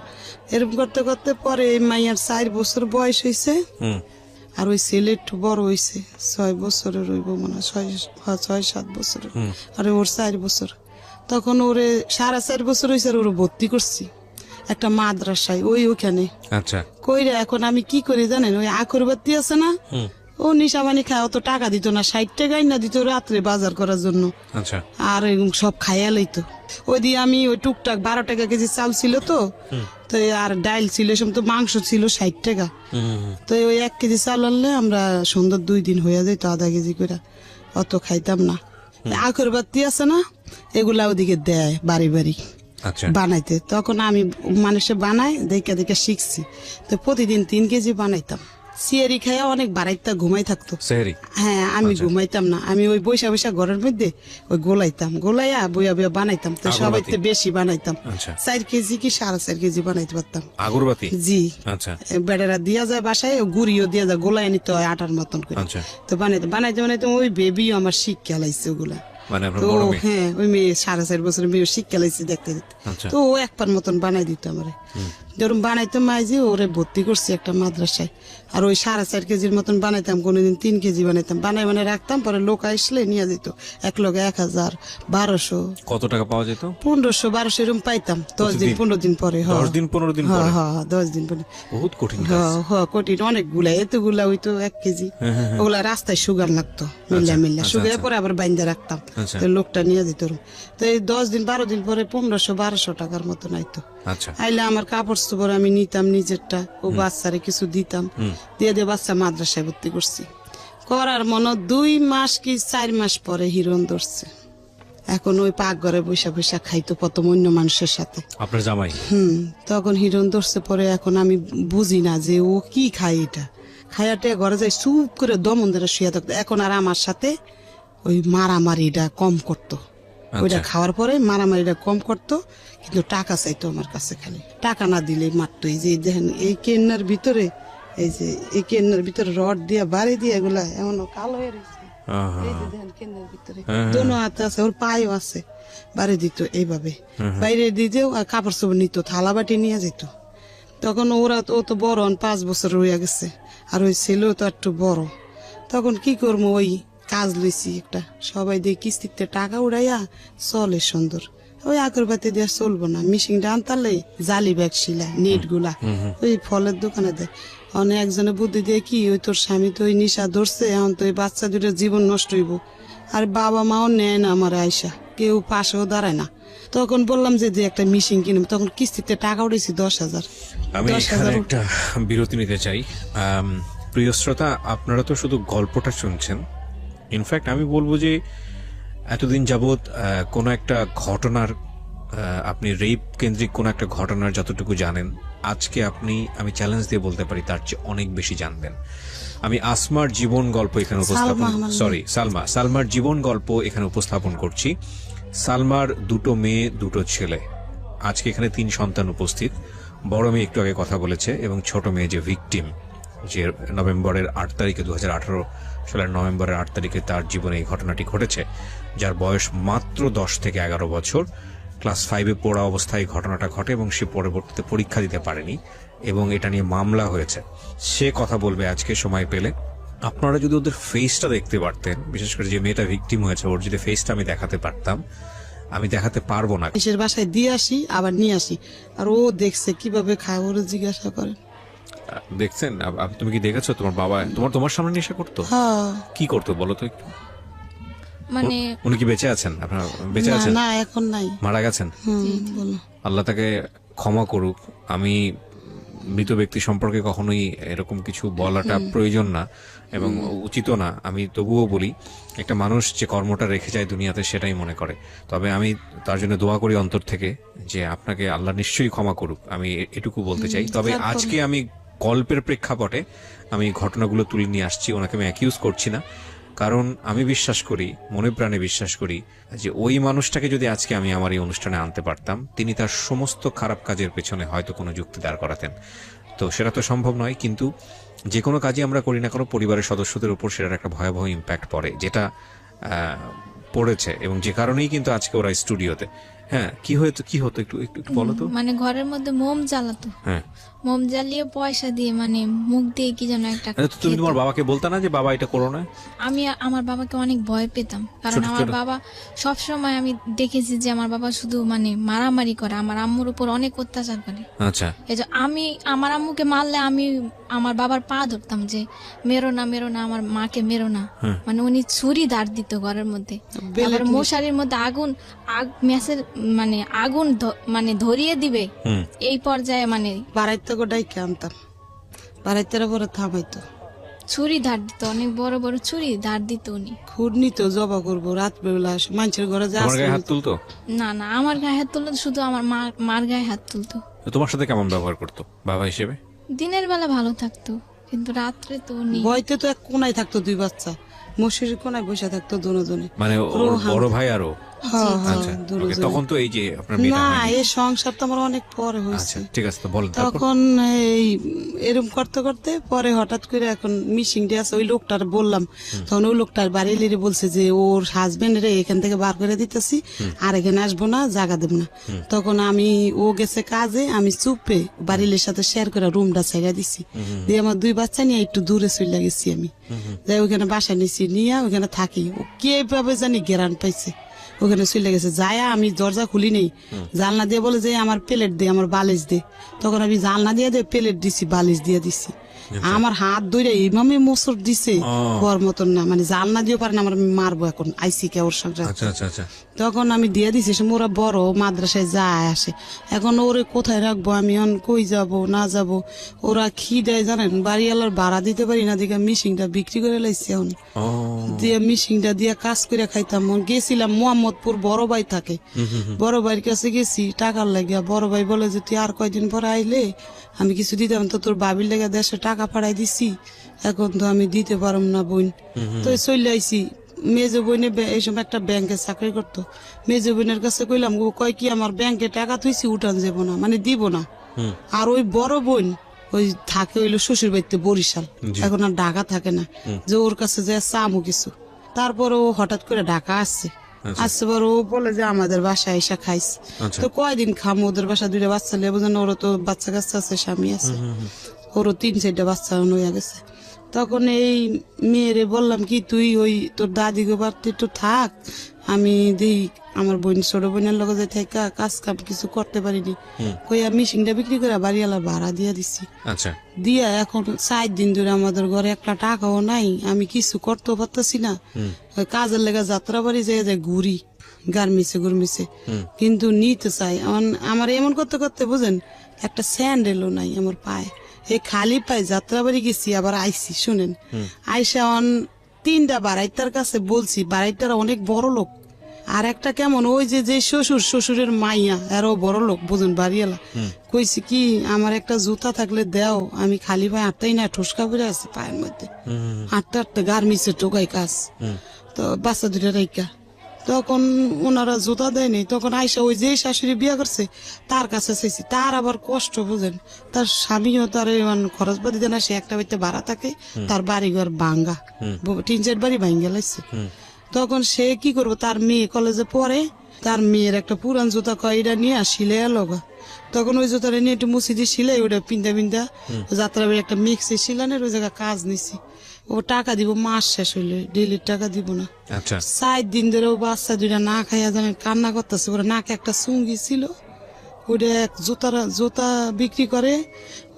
এরকম করতে করতে পরে এই মাইয়ার 4 বছর বয়স হয়েছে, আর ওই ছেলে একটু বড় হয়েছে, 6 বছরের হইব মনে হয়, 6-7 বছরের, আর ওর 4 বছর। তখন ওরে 4.5 বছর হয়েছে, আর ওর ভর্তি করছি একটা মাদ্রাসায় ওইখানে। আচ্ছা, কইরে এখন আমি কি করি জানেন, ওই আকরবাতি আছে না, ও নিশাবানি খায়, অত টাকা দিত না, 60 টাকাই না দিত রাত্রে বাজার করার জন্য। আচ্ছা, আর সব খাইয়া লইতো। ওই দিয়ে আমি ওই টুকটাক 12 টাকা কেজি চাল ছিল তো, তো আর ডাইল ছিল, এসব তো মাংস ছিল 60 টাকা। তো ওই 1 কেজি চাল আনলে আমরা সুন্দর 2 দিন হইয়া যেত, আধা কেজি করে, অত খাইতাম না। আকরবাতি আছে না, এগুলা ওদিকে দেয় বাড়ি বাড়ি আচ্ছা, বানাইতে। তখন আমি মানুষে বানাই দেখে দেখে শিখছি, তো প্রতিদিন 3 কেজি বানাইতাম। সিয়ারি খাইয়া অনেক বাড়াইতা ঘুমাই থাকতো। সেহরি, হ্যাঁ, আমি ঘুমাইতাম না, আমি ওই বৈশা বৈশা ঘরের মধ্যে ওই গোলাইয়া বইয়া বইয়া বানাইতাম, তো সবাই বেশি বানাইতাম। আচ্ছা, 4 কেজি কি 4.5 কেজি বানাইতে পারতাম আগরবাতি, জি। আচ্ছা, বেড়ারা দিয়া যায় বাসায়, গুড়িও দিয়া যায়, গোলায় নিতে হয় আটার মতন করে। আচ্ছা, তো বানাইতে বানাইতে ওই বেবিও আমার শিক্ষা লাইছে ওগুলা। মানে আপনার তো বড় মেয়ে, হ্যাঁ, ওই মেয়ে 4.5 বছরের মেয়ে শিক্ষা লাইছে দেখতে দেখতে। আচ্ছা, তো ও একবার মতন বানাই দিত আমারে, যেরকম বানাইতো মাইজি, ওরে ভর্তি করছি একটা মাদ্রাসায়। আর ওই 4.5 কেজির মতন বানাইতাম, কোনোদিন 3 কেজি বানাইতাম, বানাই রাখতাম, পরে লোক আসলে নিয়ে যেত, 1 লগে 1000, 1200, কত টাকা পাওয়া যেত? 1500, 1200 এরকম পাইতাম 10 দিন 15 দিন পরে। 10 দিন 15 দিন পরে? হ্যাঁ, 10 দিন পরে। বহুত কঠিন কাজ। হ্যাঁ, কঠিন অনেকগুলা, এতগুলা হইতো 1 কেজি। ওগুলা রাস্তায় সুগার লাগতো, মিল্লা সুগার পরে আবার বাইন্দা রাখতাম, আচ্ছা, তো লোকটা নিয়ে যেত। তো এই 10 দিন 12 দিন পরে 1500-1200 টাকার মতন আইতো। আচ্ছা, আইলে আমার কাপড় চোপড় আমি নিতাম নিজেরটা, ও বাচ্চারে কিছু দিতাম, দিয়ে বাচ্চা মাদ্রাসায় ভর্তি করছি। করার মনে 2 মাস কি 4 মাস পরে হিরণ ধরছে। এখন ওই পাকঘরে বৈশা বৈশা খাইতো প্রথম অন্য মানুষের সাথে, আপনার জামাই? তখন হিরণ ধরছে। পরে এখন আমি বুঝি না যে ও কি খায়, এটা খায়াটে ঘরে যাই চুপ করে দমন ধরে শুয়ে থাকতো। এখন আর আমার সাথে ওই মারামারিটা কম করতো, ওইটা খাওয়ার পরে মারামারিটা কম করতো, কিন্তু টাকা চাইতো আমার কাছে, খালি টাকা না দিলে মারতো। এই যে দেখেন এই কেন্নার ভিতরে, এই যে এই কেন্নার ভিতরে রড দিয়া বাড়ি দিয়ে এগুলা এমন কালো হয়ে রয়েছে, এই যে দেখেন কেন্নার ভিতরে দোনো হাতে আছে, ওর পায়েও আছে, বাড়ি দিত এইভাবে, বাইরে দিতেও। আর কাপড় চোপড় নিত, থালা বাটি নিয়ে যেত। তখন ও তো বড়, 5 বছর হইয়া গেছে, আর ওই ছেলেও তো একটু বড়। তখন কি করবো, ওই কাজ লইছি একটা, সবাই দিয়ে কিস্তিতে টাকা উড়াইয়া চলে সুন্দর। ওই আগরবাতি দিয়ে চলবো না, মিশিংটা আনতালে জালি ব্যাগ সিলাই, নেট গুলা ওই ফলের দোকানে দেয়। অনেক একজনে বুদ্ধি দিয়ে কি, ওই তোর স্বামী তো ওই নিশা ধরছে, এখন তো ওই বাচ্চা দুটোর জীবন নষ্ট হইব, আর বাবা মাও নেয় না আমার আয়সা, কেউ পাশেও দাঁড়ায় না। তখন বললাম যে একটা মেশিন কিনবো, তখন কিস্তিতে টাকা উঠেছি 10,000। আমি 10,000 এখানে একটা বিরতি নিতে চাই। প্রিয় শ্রোতা, আপনারা তো শুধু গল্পটা শুনছেন, ইনফ্যাক্ট আমি বলবো যে এতদিন যাবৎ কোনো একটা ঘটনার আপনি রেপ কেন্দ্রিক কোনো একটা ঘটনার যতটুকু জানেন, আজকে আমি চ্যালেঞ্জ দিয়ে বলতে পারি তার চেয়ে অনেক বেশি জানবেন। আমি আসমার জীবন গল্প এখানে উপস্থাপন সালমার জীবন গল্প এখানে উপস্থাপন করছি। সালমার 2 মেয়ে 2 ছেলে, আজকে এখানে 3 সন্তান উপস্থিত। বড় মেয়ে একটু আগে কথা বলেছে, এবং ছোট মেয়ে যে ভিকটিম, যে নভেম্বরের 8 তারিখে 2018 সালের নভেম্বরের 8 তারিখে তার জীবনে এই ঘটনাটি ঘটেছে, যার বয়স মাত্র 10 থেকে 11 বছর। ক্লাস 5-এ পড়া অবস্থায় ঘটনাটা ঘটে এবং সে পরবর্তীতে পরীক্ষা দিতে পারেনি এবং এটা নিয়ে মামলা হয়েছে। সে কথা বলবে আজকে সময় পেলে। আপনারা যদি ওদের ফেসটা দেখতে পারতেন, বিশেষ করে যে মেয়েটা ভিকটিম হয়েছে, ওর যদি ফেসটা আমি দেখাতে পারতাম। আমি দেখাতে পারবো না। দেশের বাসায় দিয়ে আসি, আবার নিয়ে আসি, আর ও দেখছে কিভাবে খায়, ওরা জিজ্ঞাসা করে। দেখছেন? তুমি কি দেখেছো তোমার বাবা তোমার সামনে নেশা করতো? হ্যাঁ। কি করতো বলো তো একটু? মানে উনি কি বেঁচে আছেন? আপনারা বেঁচে আছেন? না, এখন নাই। মারা গেছেন? বলো। আল্লাহ তাকে ক্ষমা করুক। আমি মৃত ব্যক্তি সম্পর্কে কখনোই এরকম কিছু বলাটা প্রয়োজন না এবং উচিত না। আমি তবুও বলি, একটা মানুষ যে কর্মটা রেখে যায় দুনিয়াতে সেটাই মনে করে। তবে আমি তার জন্য দোয়া করি অন্তর থেকে যে আপনাকে আল্লাহ নিশ্চয়ই ক্ষমা করুক, আমি এটুকু বলতে চাই। তবে আজকে আমি গল্পের প্রেক্ষাপটে আমি ঘটনাগুলো তুলে নিয়ে আসছি, ওনাকে আমি অ্যাকিউজ করছি না। কারণ আমি বিশ্বাস করি, মনে প্রাণে বিশ্বাস করি যে ওই মানুষটাকে যদি আজকে আমি আমার এই অনুষ্ঠানে আনতে পারতাম, তিনি তার সমস্ত খারাপ কাজের পেছনে হয়তো কোনো যুক্তি দাঁড় করাতেন। তো সেটা তো সম্ভব নয়, কিন্তু যে কোনো কাজই আমরা করি না কোনো, পরিবারের সদস্যদের উপর সেটার একটা ভয়াবহ ইম্প্যাক্ট পড়ে, যেটা পড়েছে, এবং যে কারণেই কিন্তু আজকে ওরা স্টুডিওতে। হ্যাঁ, কি হতো একটু বলো তো। মানে ঘরের মধ্যে মোম জ্বালাতো, হ্যাঁ, মোম জ্বালিয়ে পয়সা দিয়ে মানে মুখ দিয়ে কি যেন একটা তুমি তোমার বাবাকে বলতা না যে বাবা এটা করো না? আমি আমার বাবাকে অনেক ভয় পেতাম, কারণ আমার বাবা সব সময় আমি দেখেছি যে আমার বাবা শুধু মানে মারামারি করে, আমার আম্মুর উপর অনেক অত্যাচার করে। আচ্ছা। এই যে আমি আমার আম্মুকে মারলে আমি আমার বাবার পা ধরতাম যে মেরো না, আমার মাকে মেরো না। মানে উনি ছুরি ধার দিত ঘরের মধ্যে, আবার মশারির মধ্যে ম্যাসের মানে আগুন মানে ধরিয়ে দিবে, এই পর্যায়ে মানে বাড়াইতে ডাইকে আনতাম, বাড়াইতে পরে থামাইতো। ছুরি ধার দিত, অনেক বড় বড় ছুরি ধার দিত উনি। খুদ নিত, জবা করবো রাত বেলা, মানুষের ঘরে যা হাত তুলতো? না, আমার গায়ে হাত তুলতো, শুধু আমার মার গায়ে হাত তুলতো। তোমার সাথে কেমন ব্যবহার করতো বাবা হিসেবে? দিনের বেলা ভালো থাকতো, কিন্তু রাত্রে তো উনি বইতে তো এক কোনায় থাকতো, 2 বাচ্চা মশির কোনায় বসে থাকতো দুজনে। মানে বড় ভাই আরো? আচ্ছা, তখন তো এই যে আপনার না, এই সংসার তো আমার অনেক পরে হয়েছে। ঠিক আছে, তো বলেন। তখন এই এরকম করতে করতে পরে হঠাৎ করে এখন মিশিংটা আছে, ওই লোকটার বললাম, তখন ওই লোকটার বাড়ি লিরে বলছে যে ওর হাজবেন্ড রে এখান থেকে বার করে দিতেছি, আর এখানে আসবো না, জায়গা দেব না। তখন ও গেছে কাজে, আমি চুপে বাড়ির সাথে শেয়ার করে রুমটা ছেড়ে দিছি, দিয়ে আমার 2 বাচ্চা নিয়ে একটু দূরে চলে গেছি। আমি যাই ওখানে বাসা নিছি, নিয়ে ওখানে থাকি। ও কে ভাবে জানি গেরান পাইছে, ওখানে চলে গেছে। যায় আমি দরজা খুলি নেই, জানলা দিয়ে বলে যে আমার প্লেট দে, আমার বালিশ দে। তখন আমি জানলা দিয়ে প্লেট দিছি, বালিশ দিয়ে দিছি। আমার হাত ধরে এইভাবে মোচড় দিছে, হওয়ার মতন না, মানে জানলা দিয়ে পারে না, আমার মারবো এখন আইসি কে ওর সঙ্গে। তখন আমি দিয়ে দিছি, ওরা বড় মাদ্রাসায় যায় আসে, এখন ওরে কোথায় রাখবো আমি, কই যাব না যাব। ওরা কি দেয় জানেন, বাড়িওয়ালার ভাড়া দিতে পারি না, দিকে মিশিংটা বিক্রি করে লাইছি। এখন দিয়ে মিশিংটা দিয়ে কাজ করে খাইতাম। গেছিলাম মোহাম্মদপুর, বড় ভাই থাকে, বড় ভাইয়ের কাছে গেছি টাকার লাগিয়া। বড় ভাই বলে যে তুই আর কয়দিন পরে আইলে আমি কিছু দিতাম, তো তোর বাবির লেগে দেশে টাকা পাঠাই দিছি, এখন তো আমি দিতে পারম না বোন। তো চলে আইসি। মেজো বোনে এই সময় একটা ব্যাংকে চাকরি করতো, মেজো বোনের কাছে কইলাম, কয় কি আমার ব্যাংকে টাকা তুইছি, উঠান যাবো না, মানে দিব না। আর ওই বড় বোন ওই থাকে হইলো শ্বশুর বাড়িতে বরিশাল, এখন আর ঢাকা থাকে না, যে ওর কাছে যে চামু কিছু। তারপরে ও হঠাৎ করে ঢাকা আসছে, আসছে পর ও বলে যে আমাদের বাসায় এসে খাইস। তো কয়দিন খাম, ওদের বাসা 2টা বাচ্চা লেবো, যেন ওরা তো বাচ্চা কাচ্চা আছে, স্বামী আছে, ওরও 3-4টা বাচ্চা হয়ে গেছে। তখন এই মেয়েরে বললাম কি তুই ওই তোর দাদিকে বাড়তে একটু থাক, আমি দিই আমার বোন ছোট বোনের লগে যে থেকে কাজ কাম কিছু করতে পারিনি, কইয়া মিশিংটা বিক্রি করে বাড়িওয়ালা ভাড়া দিয়ে দিছি। আচ্ছা, দিয়া এখন 4 দিন ধরে আমাদের ঘরে একটা টাকাও নাই, আমি কিছু করতেও পারতেছি না। কাজের লেগে যাত্রা বাড়ি যেয়ে ঘুরি, গার্মিসে গুরমিসে, কিন্তু নিতে চাই। আমার এমন করতে করতে বুঝেন একটা স্যান্ডেলও নাই আমার পায়ে, এই খালি পায়ে যাত্রাবাড়ি গেছি, আবার আইসি শুনেন, আইসা 3টা বাড়াইতার কাছে বলছি, বাড়াইতারা অনেক বড় লোক, আর একটা কেমন ওই যে শ্বশুরের মাইয়া আরো বড় লোক বুঝুন বাড়িওয়ালা, কইছি কি আমার একটা জুতা থাকলে দেও, আমি খালি পায়ে হাঁটতেই না, ঠুসকা করে আছে পায়ের মধ্যে, হাঁটতে গার্মিসে টোকাই কাজ, তো বাচ্চা 2টা রাইকা। তখন ওনারা জুতা দেয়নি, তখন আইসা ওই যে শাশুড়ি বিয়ে করছে তার কাছে চাইছি, তার আবার কষ্ট বুঝেন, তার স্বামীও তার খরচ বাদি দেয় না, সে একটা বাড়িতে ভাড়া থাকে, তার বাড়িঘর ভাঙ্গা, 3-4 বাড়ি ভাঙ্গা লাগছে। তখন সে কি করবো, তার মেয়ে কলেজে পড়ে, তার মেয়ের একটা পুরান জুতা কয়টা নিয়ে সিলে লগা, তখন ওই জুতাটা নিয়ে একটু মুছি দিয়ে সিলাই, ওটা পিন্দা যাত্রা একটা মিক্সি সিলানের ওই জায়গায় কাজ নিছি। ও টাকা দিব, মাস শেষ হইলে ডেলির টাকা দিব না। আচ্ছা 7 দিন ধরে ও বাচ্চা 2টা না খাইয়া জানেন কান্না করতেছে, ওরা নাকে একটা চুঙ্গি ছিল, ওটা এক জুতা বিক্রি করে,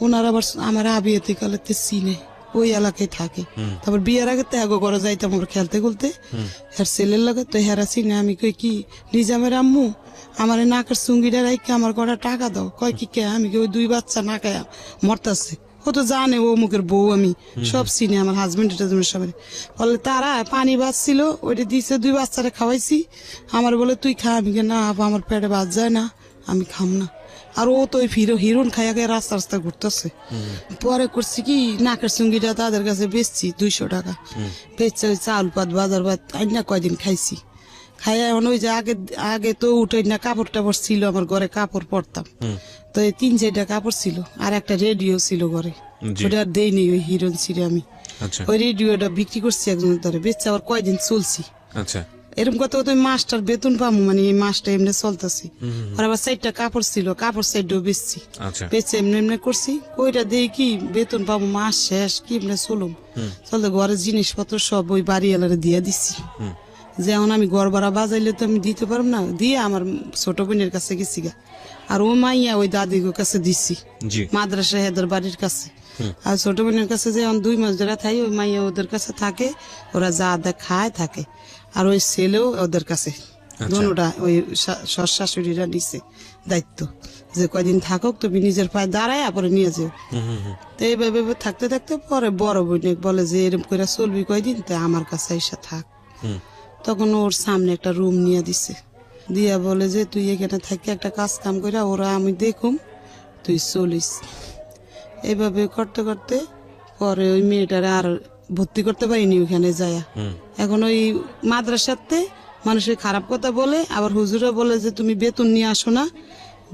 ওনার আবার আমার আবিয়াতে কালেতে চিনে, ওই এলাকায় থাকে। তারপর বিয়ের আগে তো এগো করে যাইতাম আমরা খেলতে খুলতে, হ্যার ছেলের লাগে তো হেরা চিনে। আমি কই কি নিজামের আম্মু আমার নাকের চুঙ্গিটা রাইকে আমার কটা টাকা দাও, কয় কি কে, আমি কি ওই 2 বাচ্চা না খায়া মরতাছে, ও তো জানে ও মুখের বউ, আমি সব চিনি, আমার হাজবেন্ড সবাই বলে, তারা পানি বাঁচছিল ওইটা দিয়েছে, 2 বাচ্চারা খাওয়াইছি, আমার বলে তুই খা, আমি না আপা আমার পেটে বাদ যায় না, আমি খাম না। আর ও তো ওই হিরোইন খাইয়া খাইয়া রাস্তা ঘুরতেছে। পরে করছি কি নাকের চুঙ্গিটা তাদের কাছে বেচছি 200 টাকা, বেচছে ওই চাউল পাত বাজার ভাত আইনা কয়দিন খাইছি, খাইয়া এখন ওই যে আগে তো উঠে না কাপড় টাপড় ছিল আমার ঘরে, কাপড় পরতাম, তো এই 3-4টা কাপড় ছিল, আর একটা রেডিও ছিল ঘরে, ওটা আর দেয়নি ওই হিরোইন ছিল আমি। আচ্ছা ওই রেডিওটা বিক্রি করছি একজনের ধরে, বেচছে আবার কয়দিন চলছি। আচ্ছা এরকম কত ওই মাসটার বেতন পাবো, মানে এই মাসটা এমনি চলতেছি। আর আবার 4টা কাপড় ছিল, কাপড় 4টাও বেচছি, আচ্ছা বেচে এমনি করছি, ওইটা দিয়ে কি বেতন পাবো, মাস শেষ কি এমনি চলুম চলতে, ঘরের জিনিসপত্র সব ওই বাড়িওয়ালারে দিয়ে দিচ্ছি। যেমন আমি ঘর ভাড়া বাজাইলে তো আমি দিতে পারবো না, দিয়ে আমার ছোট বোনের কাছে গেছি গা, আর ও মাইয়া ওই দাদির কাছে দিচ্ছি, জি মাদ্রাসা হেদের বাড়ির কাছে। আর ছোট বোনের কাছে যে 2 মাস ধরে থাই, ওই মাইয়া ওদের কাছে থাকে, ওরা যা খায় থাকে, আর ওই ছেলেও ওদের কাছে, দোনোটা ওই শাশুড়িরা নিছে দায়িত্ব, যে কয়দিন থাকুক তুমি নিজের পায়ে দাঁড়ায় পরে নিয়ে যাও। তো এইভাবে থাকতে থাকতে পরে বড় বোনে বলে যে এরকম করে চলবি কয়দিন, তো আমার কাছে এসে থাক। তখন ওর সামনে একটা রুম নিয়ে দিছে, দিয়া বলে যে তুই এখানে থাকি একটা কাজ কাম করে ওরা আমি দেখুম, তুই চলিস। এইভাবে করতে করতে পরে ওই মেয়েটারে আর ভর্তি করতে পারিনি ওখানে যায়া। এখন ওই মাদ্রাসাতে মানুষের খারাপ কথা বলে, আবার হুজুরে বলে যে তুমি বেতন নিয়ে আসো না,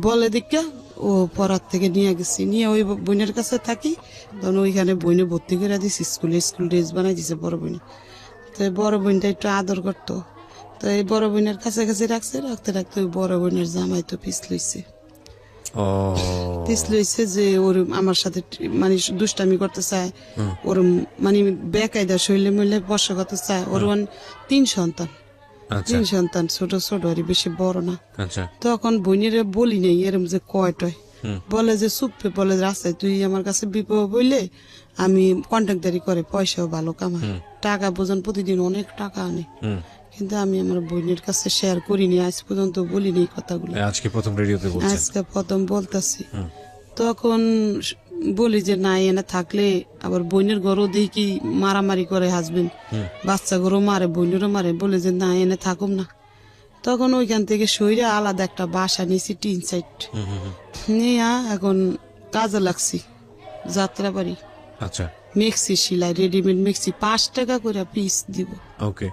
বলে দেখা ও পড়ার থেকে নিয়ে গেছি, নিয়ে ওই বোনের কাছে থাকি। তখন ওইখানে বইনে ভর্তি করে দিছি, স্কুল ড্রেস বানাই দিছে বড় বোনে। তো বড় বোনটা একটু আদর করতো, তো এই বড় বোনের কাছাকাছি রাখতে রাখতে ওই বড় বোনের জামাই তো পিছলইছে, যে ওর আমার সাথে মানে দুষ্টামি করতে চায়, ওর মানে বেকায়দা শৈলে মইলে বর্ষা করতে চায়। ওর 3 সন্তান, 3 সন্তান, ছোট ছোট আর বেশি বড় না। তখন বোনের বলি নেই এরম যে কয়টয়, বলে যে চুপে, বলে রাস্তায় তুই আমার কাছে বিপদ বললে আমি কন্ট্রাক্টদারি করে পয়সাও ভালো কামাই, টাকা বোঝান প্রতিদিন অনেক টাকা আনে, কিন্তু আমি আমার বোনের কাছে শেয়ার করিনি, আজ পর্যন্ত বলিনি এই কথাগুলো, আজকে প্রথম রেডিওতে বলছেন, আজকে প্রথম বলতাছি। তখন বলি যে না এনে থাকলে আবার বোনের ঘরও দেখি মারামারি করে হাজবেন্ড, বাচ্চা ঘরও মারে, বোনেরও মারে, বলে যে না এনে থাকুম না। তখন ওইখান থেকে সইরা আলাদা একটা বাসা নিয়েছি, 3 সাইড নিয়ে এখন কাজে লাগছি যাত্রাবাড়ি। আচ্ছা মেক্সি সেলাই, রেডিমেড মেক্সি 5 টাকা করে পিস দিব। ওকে,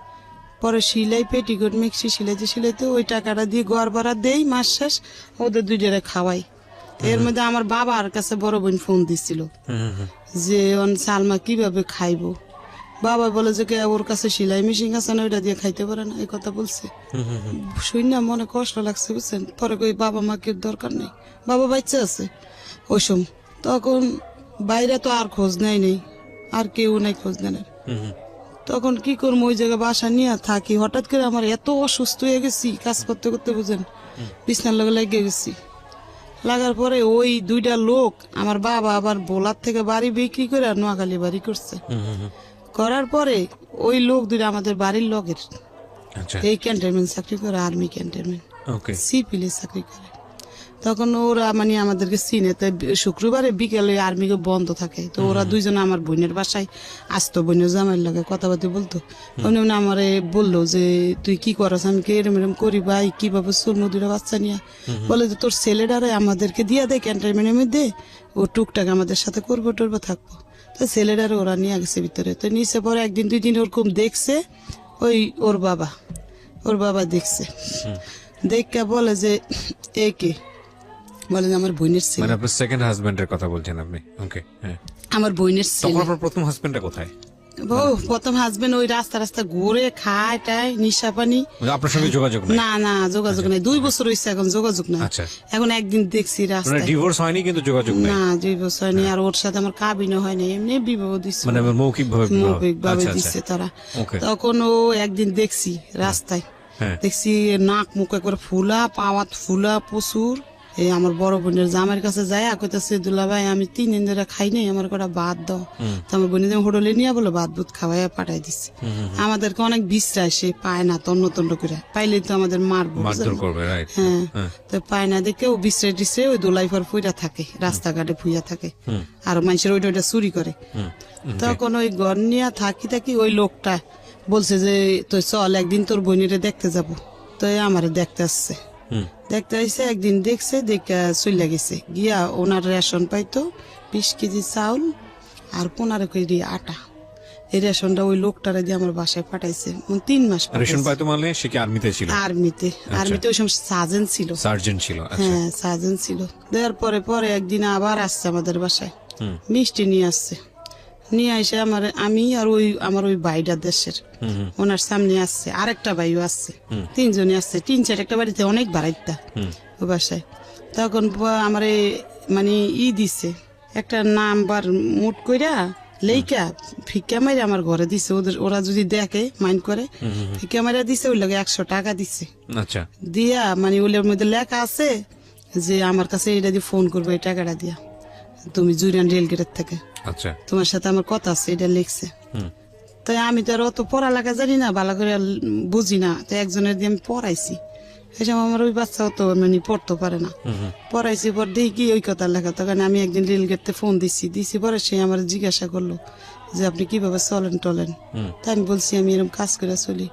পরে সিলাই পেটিকোট মেক্সি সিলাইতে ওই টাকাটা দিয়ে ঘর ভাড়া দেই, মাস শেষ ওদের 2 খাওয়াই। এর মধ্যে আমার বাবার কাছে বড় বোন ফোন দিছিল যে সালমা কিভাবে খাইবো, বাবা বলে যে ওর কাছে সেলাই মেশিন আছে না, ওইটা দিয়ে খাইতে পারে না, এই কথা বলছে। শুই না মনে কষ্ট লাগছে বুঝছেন। পরে কই বাবা মাকে দরকার নেই, বাবা বাচ্চা আছে ওই সময়। তখন বাইরে তো আর খোঁজ নেই, আর কেউ নাই খোঁজ নেয়। তখন কি করবো, ওই জায়গায় বাসা নিয়ে থাকি। হঠাৎ করে আমার এত অসুস্থ হয়ে গেছি, কাজ করতে করতে বুঝেন বিছনার লগে লেগে গেছি। লাগার পরে ওই 2টা লোক, আমার বাবা আবার বোলার থেকে বাড়ি বিক্রি করে আর নোয়াখালী বাড়ি করছে, করার পরে ওই লোক 2টা আমাদের বাড়ির লগের, আচ্ছা, এই ক্যান্টনমেন্ট চাকরি করে, আর্মি ক্যান্টনমেন্ট ওকে, সিপিএলে চাকরি করে। তখন ওরা মানে আমাদেরকে চিনে, তাই শুক্রবারে বিকেলে আর্মিকে বন্ধ থাকে, তো ওরা দুইজন আমার বোনের বাসায় আসতো, বোনের জামাইয়ের লাগে কথাবার্তা বলতো। উনি আমারে বললো যে তুই কি করস, আমি কি এরম এরম করি ভাই, কিভাবে চলবো দুটা বাচ্চা নিয়ে। বলে যে তোর ছেলেটারে আমাদেরকে দিয়া দে ক্যান্টনমেন্টের মধ্যে, ও টুকটাক আমাদের সাথে করবো টরবো থাকবো। তো ছেলেটারে ওরা নিয়ে গেছে ভিতরে, তো নিচে পরে একদিন দুই দিন ওরকম দেখছে, ওই ওর বাবা দেখছে, দেখে বলে যে এ কে, বলে যে আমার বোনের ছেলে। মানে আপনার সেকেন্ড হাজবেন্ডের কথা বলছেন আপনি? ওকে, হ্যাঁ। আমার বোনের তখন ছেলে। আপনার প্রথম হাজবেন্ডটা কোথায়? ও প্রথম হাজবেন্ড ওই রাস্তা ঘুরে খায় টায় নিশা পানি। মানে আপনার সঙ্গে যোগাযোগ নাই? না যোগাযোগ নাই, 2 বছর হয়েছে এখন যোগাযোগ নাই। আচ্ছা, এখন একদিন দেখছি মানে রাস্তায়। ডিভোর্স হয়নি কিন্তু যোগাযোগ নাই? না 2 বছর হয়নি, আর ওর সাথে আমার কাবিনও হয়নি, এমনি বিবাহ দিচ্ছে, মানে মৌখিক ভাবে? মৌখিক ভাবে দিচ্ছে তারা। ওকে, তখন ও একদিন দেখছি রাস্তায়, হ্যাঁ, দেখছি নাক মুখ একবার ফুলা, পাওয়াত ফুলা প্রচুর। এই আমার বড় বোনের জামাইয়ের কাছে যায়, কইতাছে দুলা ভাই আমি 3 দিন ধরে খাই নাই, আমার কটা ভাত দাও। তো আমার বোনের হোটেলে নিয়ে বলে ভাত বুত খাওয়াই পাঠাই দিচ্ছে। আমাদেরকে অনেক বিশ্রায়, সে পায় না, তন্ন করে পাইলে তো আমাদের মারবো, মারধর করবে, রাইট? হ্যাঁ, তো পায় না দেখে ও বিশ্রায় টিসে ওই দোলাই পর ফুইরা থাকে, রাস্তাঘাটে ফুইয়া থাকে, আর মানুষের ওইটা চুরি করে। তখন ওই ঘর নিয়ে থাকি ওই লোকটা বলছে যে তুই চল একদিন তোর বোনেরে দেখতে যাব। তো আমারে দেখতে আসছে, দেখতে আসছে, একদিন দেখছে, দেখে চলে গেছে। গিয়া ওনার রেশন পাইতো 20 কেজি চাউল আর 15 কেজি আটা। এই রেশনটা ওই লোকটারে দিয়ে আমার বাসায় পাঠাইছে। 3 মাস রেশন পাইতো মানে সে কি আর্মিতে ছিল? আর্মিতে ওই সময় সার্জেন্ট ছিল। সার্জেন্ট ছিল, আচ্ছা। হ্যাঁ সার্জেন্ট ছিল। দেওয়ার পরে একদিন আবার আসছে আমাদের বাসায়, মিষ্টি নিয়ে আসছে। নিয়ে এসে আমি আর আমার ওই ভাইটা দেশের, ওনার সামনে আসছে, আরেকটা ভাইও আসছে, 3 জনই আসছে। 3-4 একটা বাড়িতে অনেক বাড়াইতা ওই বাসায়। তখন আমার মানে দিছে একটা নাম্বার মুট কইরা লেইকা ফিকা মাইরা আমার ঘরে দিছে। ওরা যদি দেখে মাইন্ড করে, ফিকা মাইরা দিছে, ওই লাগে 100 টাকা দিছে। আচ্ছা, দিয়া মানে ওইটার মধ্যে লেখা আছে যে আমার কাছে এটা দিয়ে ফোন করবো, এই টাকাটা দিয়া তুমি জুরিয়ান রেলগেটের থেকে, আচ্ছা, তোমার সাথে আমার কথা আছে, এটা লিখছে। তাই আমি তো আর অত পড়ালেখা জানি না, ভালো করে বুঝি না, তো একজনের দিয়ে আমি পড়াইছি। এসব আমার ওই বাচ্চা অত মানে পড়তে পারে না, পড়াইছি। পর দেখি কি ওই কথা লেখা। তখন আমি একদিন রেলগেটে ফোন দিছি পরে সে আমার জিজ্ঞাসা করলো যে আপনি কিভাবে চলেন টলেন। তাই আমি বলছি আমি এরকম কাজ করে চলি।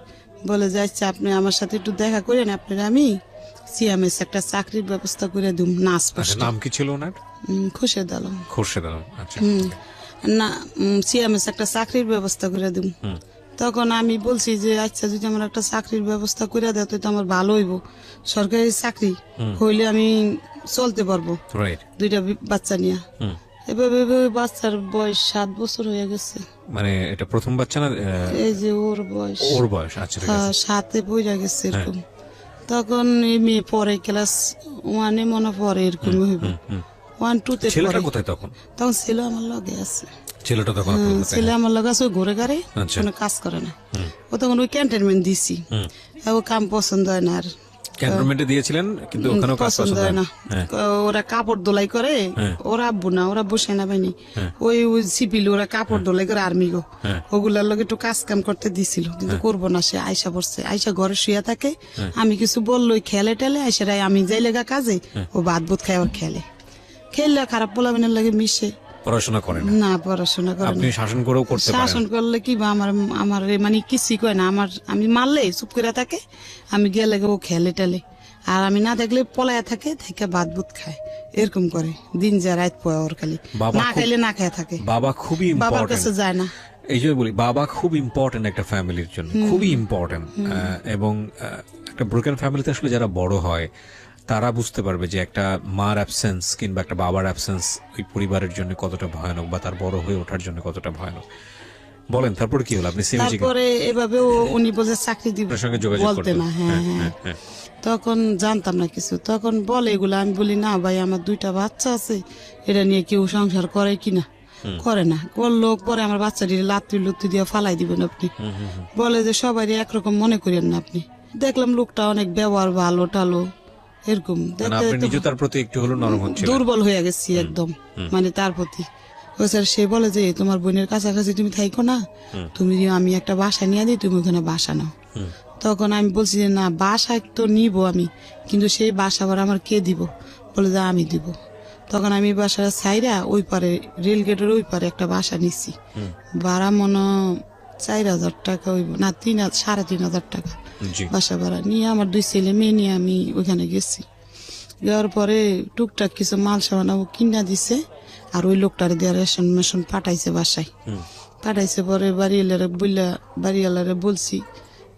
বলে যে আচ্ছা আপনি আমার সাথে একটু দেখা করেন, আপনার আমি সিএমএস একটা চাকরির ব্যবস্থা করে দিম। নাচ নাম কি ছিল ওনার? খুরশেদ আলম। খুরশেদ আলম, আচ্ছা। না সিএমএস একটা চাকরির ব্যবস্থা করে দিম। তখন আমি বলছি যে আচ্ছা যদি আমার একটা চাকরির ব্যবস্থা করে দেয় তো আমার ভালো হইব, সরকারি চাকরি হইলে আমি চলতে পারবো, রাইট, 2টা বাচ্চা নিয়ে। এভাবে বাচ্চার বয়স 7 বছর হয়ে গেছে। মানে এটা প্রথম বাচ্চা না? এই যে ওর বয়স, আচ্ছা, 7-এ পড়ে গেছে এরকম। তখন এই মেয়ে পরে ক্লাস 1-এ মনে পড়ে এরকম হইব, 1-2-তে ছেলেটা কোথায় তখন? তখন ছেলে আমার লগে আছে। ছেলেটা তখন ছেলে আমার লগে আছে, ঘুরে গাড়ে কোনো কাজ করে না। ও তখন ওই ক্যান্টনমেন্ট দিছি, ও কাম পছন্দ হয় না। আর ক্যান্টনমেন্টে দিয়েছিলেন কিন্তু ওখানেও কাজ পছন্দ হয় না। ওরা কাপড় দোলাই করে, ওরা আব্বু না, ওরা বসে না বাহিনী, ওই সিপিল, ওরা কাপড় দোলাই করে আর্মি গো, ওগুলার লগে একটু কাজ কাম করতে দিছিল, কিন্তু করবো না। সে আয়সা পড়ছে, আয়সা ঘরে শুয়ে থাকে, আমি কিছু বললো খেলে টেলে আয়সা আমি যাই লেগা কাজে, ও ভাত বুত খায়, ওর খেললে খারাপ পোলাবেনের লাগে মিশে। পড়াশোনা করেন না, পড়াশোনা করে আপনি শাসন করেও করতে পারেন? শাসন করলে কি বা আমার মানে কিছুই কয় না। আমি মারলে চুপ করে থাকে, আমি গেলে ও খেলে টেলে, আর আমি না দেখলে পলায়া থাকে, থেকে ভাত বুত খায়, এরকম করে দিন যায় রাত পয়। ওর খালি না খাইলে না খায় থাকে। বাবা খুবই বাবার কাছে যায় না। এই জন্য বলি বাবা খুব ইম্পর্টেন্ট একটা ফ্যামিলির জন্য, খুবই ইম্পর্টেন্ট। এবং একটা ব্রোকেন ফ্যামিলিতে আসলে যারা বড় হয় তারা বুঝতে পারবে যে একটা মার অ্যাবসেন্স কিংবা একটা বাবার অ্যাবসেন্স ওই পরিবারের জন্য কতটা ভয়ানক, বা তার বড় হয়ে ওঠার জন্য কতটা ভয়ানক। বলেন তারপর কি হলো? আপনি তারপরে এভাবে উনি বলে চাকরি দিব, সঙ্গে যোগাযোগ বলতে না। হ্যাঁ, তখন জানতাম না কিছু। তখন বলে এগুলো, আমি বলি না ভাই আমার 2টা বাচ্চা আছে, এটা নিয়ে কেউ সংসার করে কিনা, করে না। করলো পরে আমার বাচ্চাটি লাত্তি লুত্তি দিয়ে ফালাই দিবেন আপনি। বলে যে সবাই একরকম মনে করেন না আপনি। দেখলাম লোকটা অনেক ব্যবহার ভালো টালো, এরকম তার প্রতি একটু হলো নরম হচ্ছে, দুর্বল হয়ে গেছি একদম, মানে তার প্রতি। সে বলে যে তোমার বোনের কাছাকাছি তুমি থাইকো না, তুমি আমি একটা বাসা নিয়ে দিই, তুমি ওখানে বাসা নাও। তখন আমি বলছি যে না বাসা তো নিব আমি, কিন্তু সেই বাসা ভাড়া আমার কে দিব? বলে যে আমি দিব। তখন আমি বাসা ছাইরা ওই পারে রেল গেটের ওই পারে একটা বাসা নিছি, ভাড়া মনে 4,000 টাকা হইব না, 3,500 টাকা জি বাসা ভাড়া নিয়ে আমার 2 ছেলে মেয়ে নিয়ে আমি ওইখানে গেছি। যাওয়ার পরে টুকটাক কিছু মাল সামান কিনা দিছে, আর ওই লোকটার দিয়ে রেশন মেশন পাঠাইছে বাসায়। পাঠাইছে পরে বাড়িওয়ালারে বলছি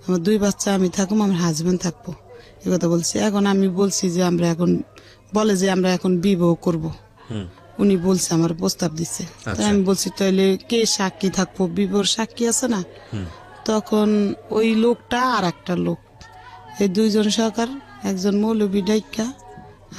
আমার 2 বাচ্চা আমি থাকবো, আমার হাজবেন্ড থাকবো, এ কথা বলছি। এখন আমি বলছি যে আমরা এখন বলে যে আমরা এখন বিবাহ করব। উনি বলছে আমার প্রস্তাব দিছে। তাই আমি বলছি তাইলে কে সাক্ষী থাকবো, বিবাহর সাক্ষী আছে না? তখন ওই লোকটা আর একটা লোক, এই 2 জন সরকার, একজন মৌলবী ডাইকা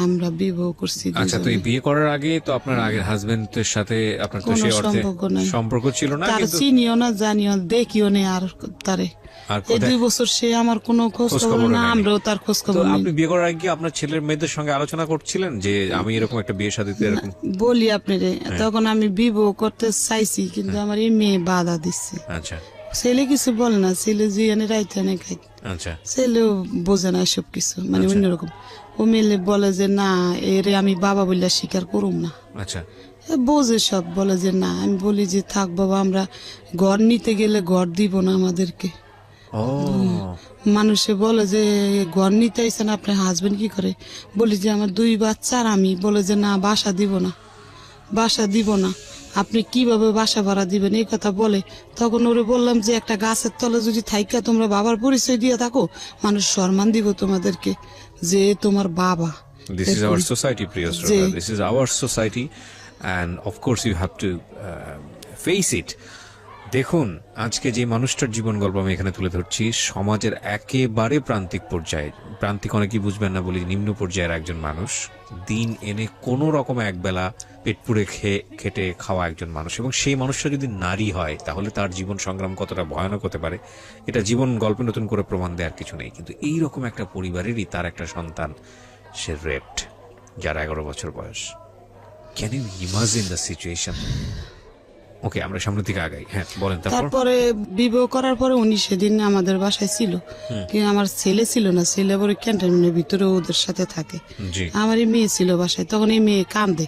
আমরা বিবাহ করছি। আচ্ছা, তো এই বিয়ে করার আগে তো আপনার আগের হাজবেন্ডের সাথে আপনার তো কোনো সেই অর্থে সম্পর্ক নাই। সম্পর্ক ছিল না, তার কিন্তু চিনিও না, জানিও, দেখিও নেই আর তারে। আর এই 2 বছর সে আমার কোনো খোঁজ খবর না, আমরাও তার খোঁজ তো খবর নেই। আপনি বিয়ে করার আগে কি আপনার ছেলের মেয়েদের সঙ্গে আলোচনা করছিলেন যে আমি এরকম একটা বিয়ে শাদীতে এরকম? বলি আপনারে, তখন আমি বিবাহ করতে চাইছি, কিন্তু আমার এই মেয়ে বাধা দিচ্ছে। আচ্ছা ছেলে কিছু বলে না, ছেলে জিয়ানে রাইতে এনে খাই, আচ্ছা ছেলেও বোঝে না সব কিছু, মানে অন্যরকম। ও মেলে বলে যে না এরে আমি বাবা বললে স্বীকার করুম না, আচ্ছা বোঝে সব, বলে যে না। আমি বলি যে থাক বাবা, আমরা ঘর নিতে গেলে ঘর দিব না আমাদেরকে। ও মানুষে বলে যে ঘর নিতে আইসেন আপনার হাজবেন্ড কি করে? বলি যে আমার 2 বাচ্চা আর আমি। বলে যে না বাসা দিব না, বাসা দিব না, আপনি কিভাবে বাসা ভাড়া দিবেন এই কথা বলে। তখন ওরে বললাম যে একটা গাছের তলে যদি থাইকা তোমরা বাবার পরিচয় দিয়ে থাকো, মানুষ সম্মান দিব তোমাদেরকে যে তোমার বাবা। This is our society, Priya Shroda. This is our society, and of course you have to face it. দেখুন, আজকে যে মানুষটার জীবন গল্প আমি এখানে তুলে ধরছি, সমাজের একেবারে প্রান্তিক পর্যায়ে, প্রান্তিক অনেকেই বুঝবেন না বলি, নিম্ন পর্যায়ের একজন মানুষ, দিন এনে কোনো রকম একবেলা পেট পুড়ে খেটে খাওয়া একজন মানুষ, এবং সেই মানুষটা যদি নারী হয় তাহলে তার জীবন সংগ্রাম কতটা ভয়ানক হতে পারে এটা জীবন গল্পে নতুন করে প্রমাণ দেওয়ার কিছু নেই। কিন্তু এইরকম একটা পরিবারেরই তার একটা সন্তান, সে রেপড, যার 11 বছর বয়স। Can you imagine the situation? Okay, আমরা সামনের দিকে আগাই। হ্যাঁ বলেন। তারপরে বিবাহ করার পরে উনি সেদিন আমাদের বাসায় ছিল, কিন্তু আমার ছেলে ছিল না, ছেলে পরে ক্যান্টনমেন্টের ভিতরে ওদের সাথে থাকে। জি আমার এই মেয়ে ছিল বাসায়, তখন এই মেয়ে কান্দে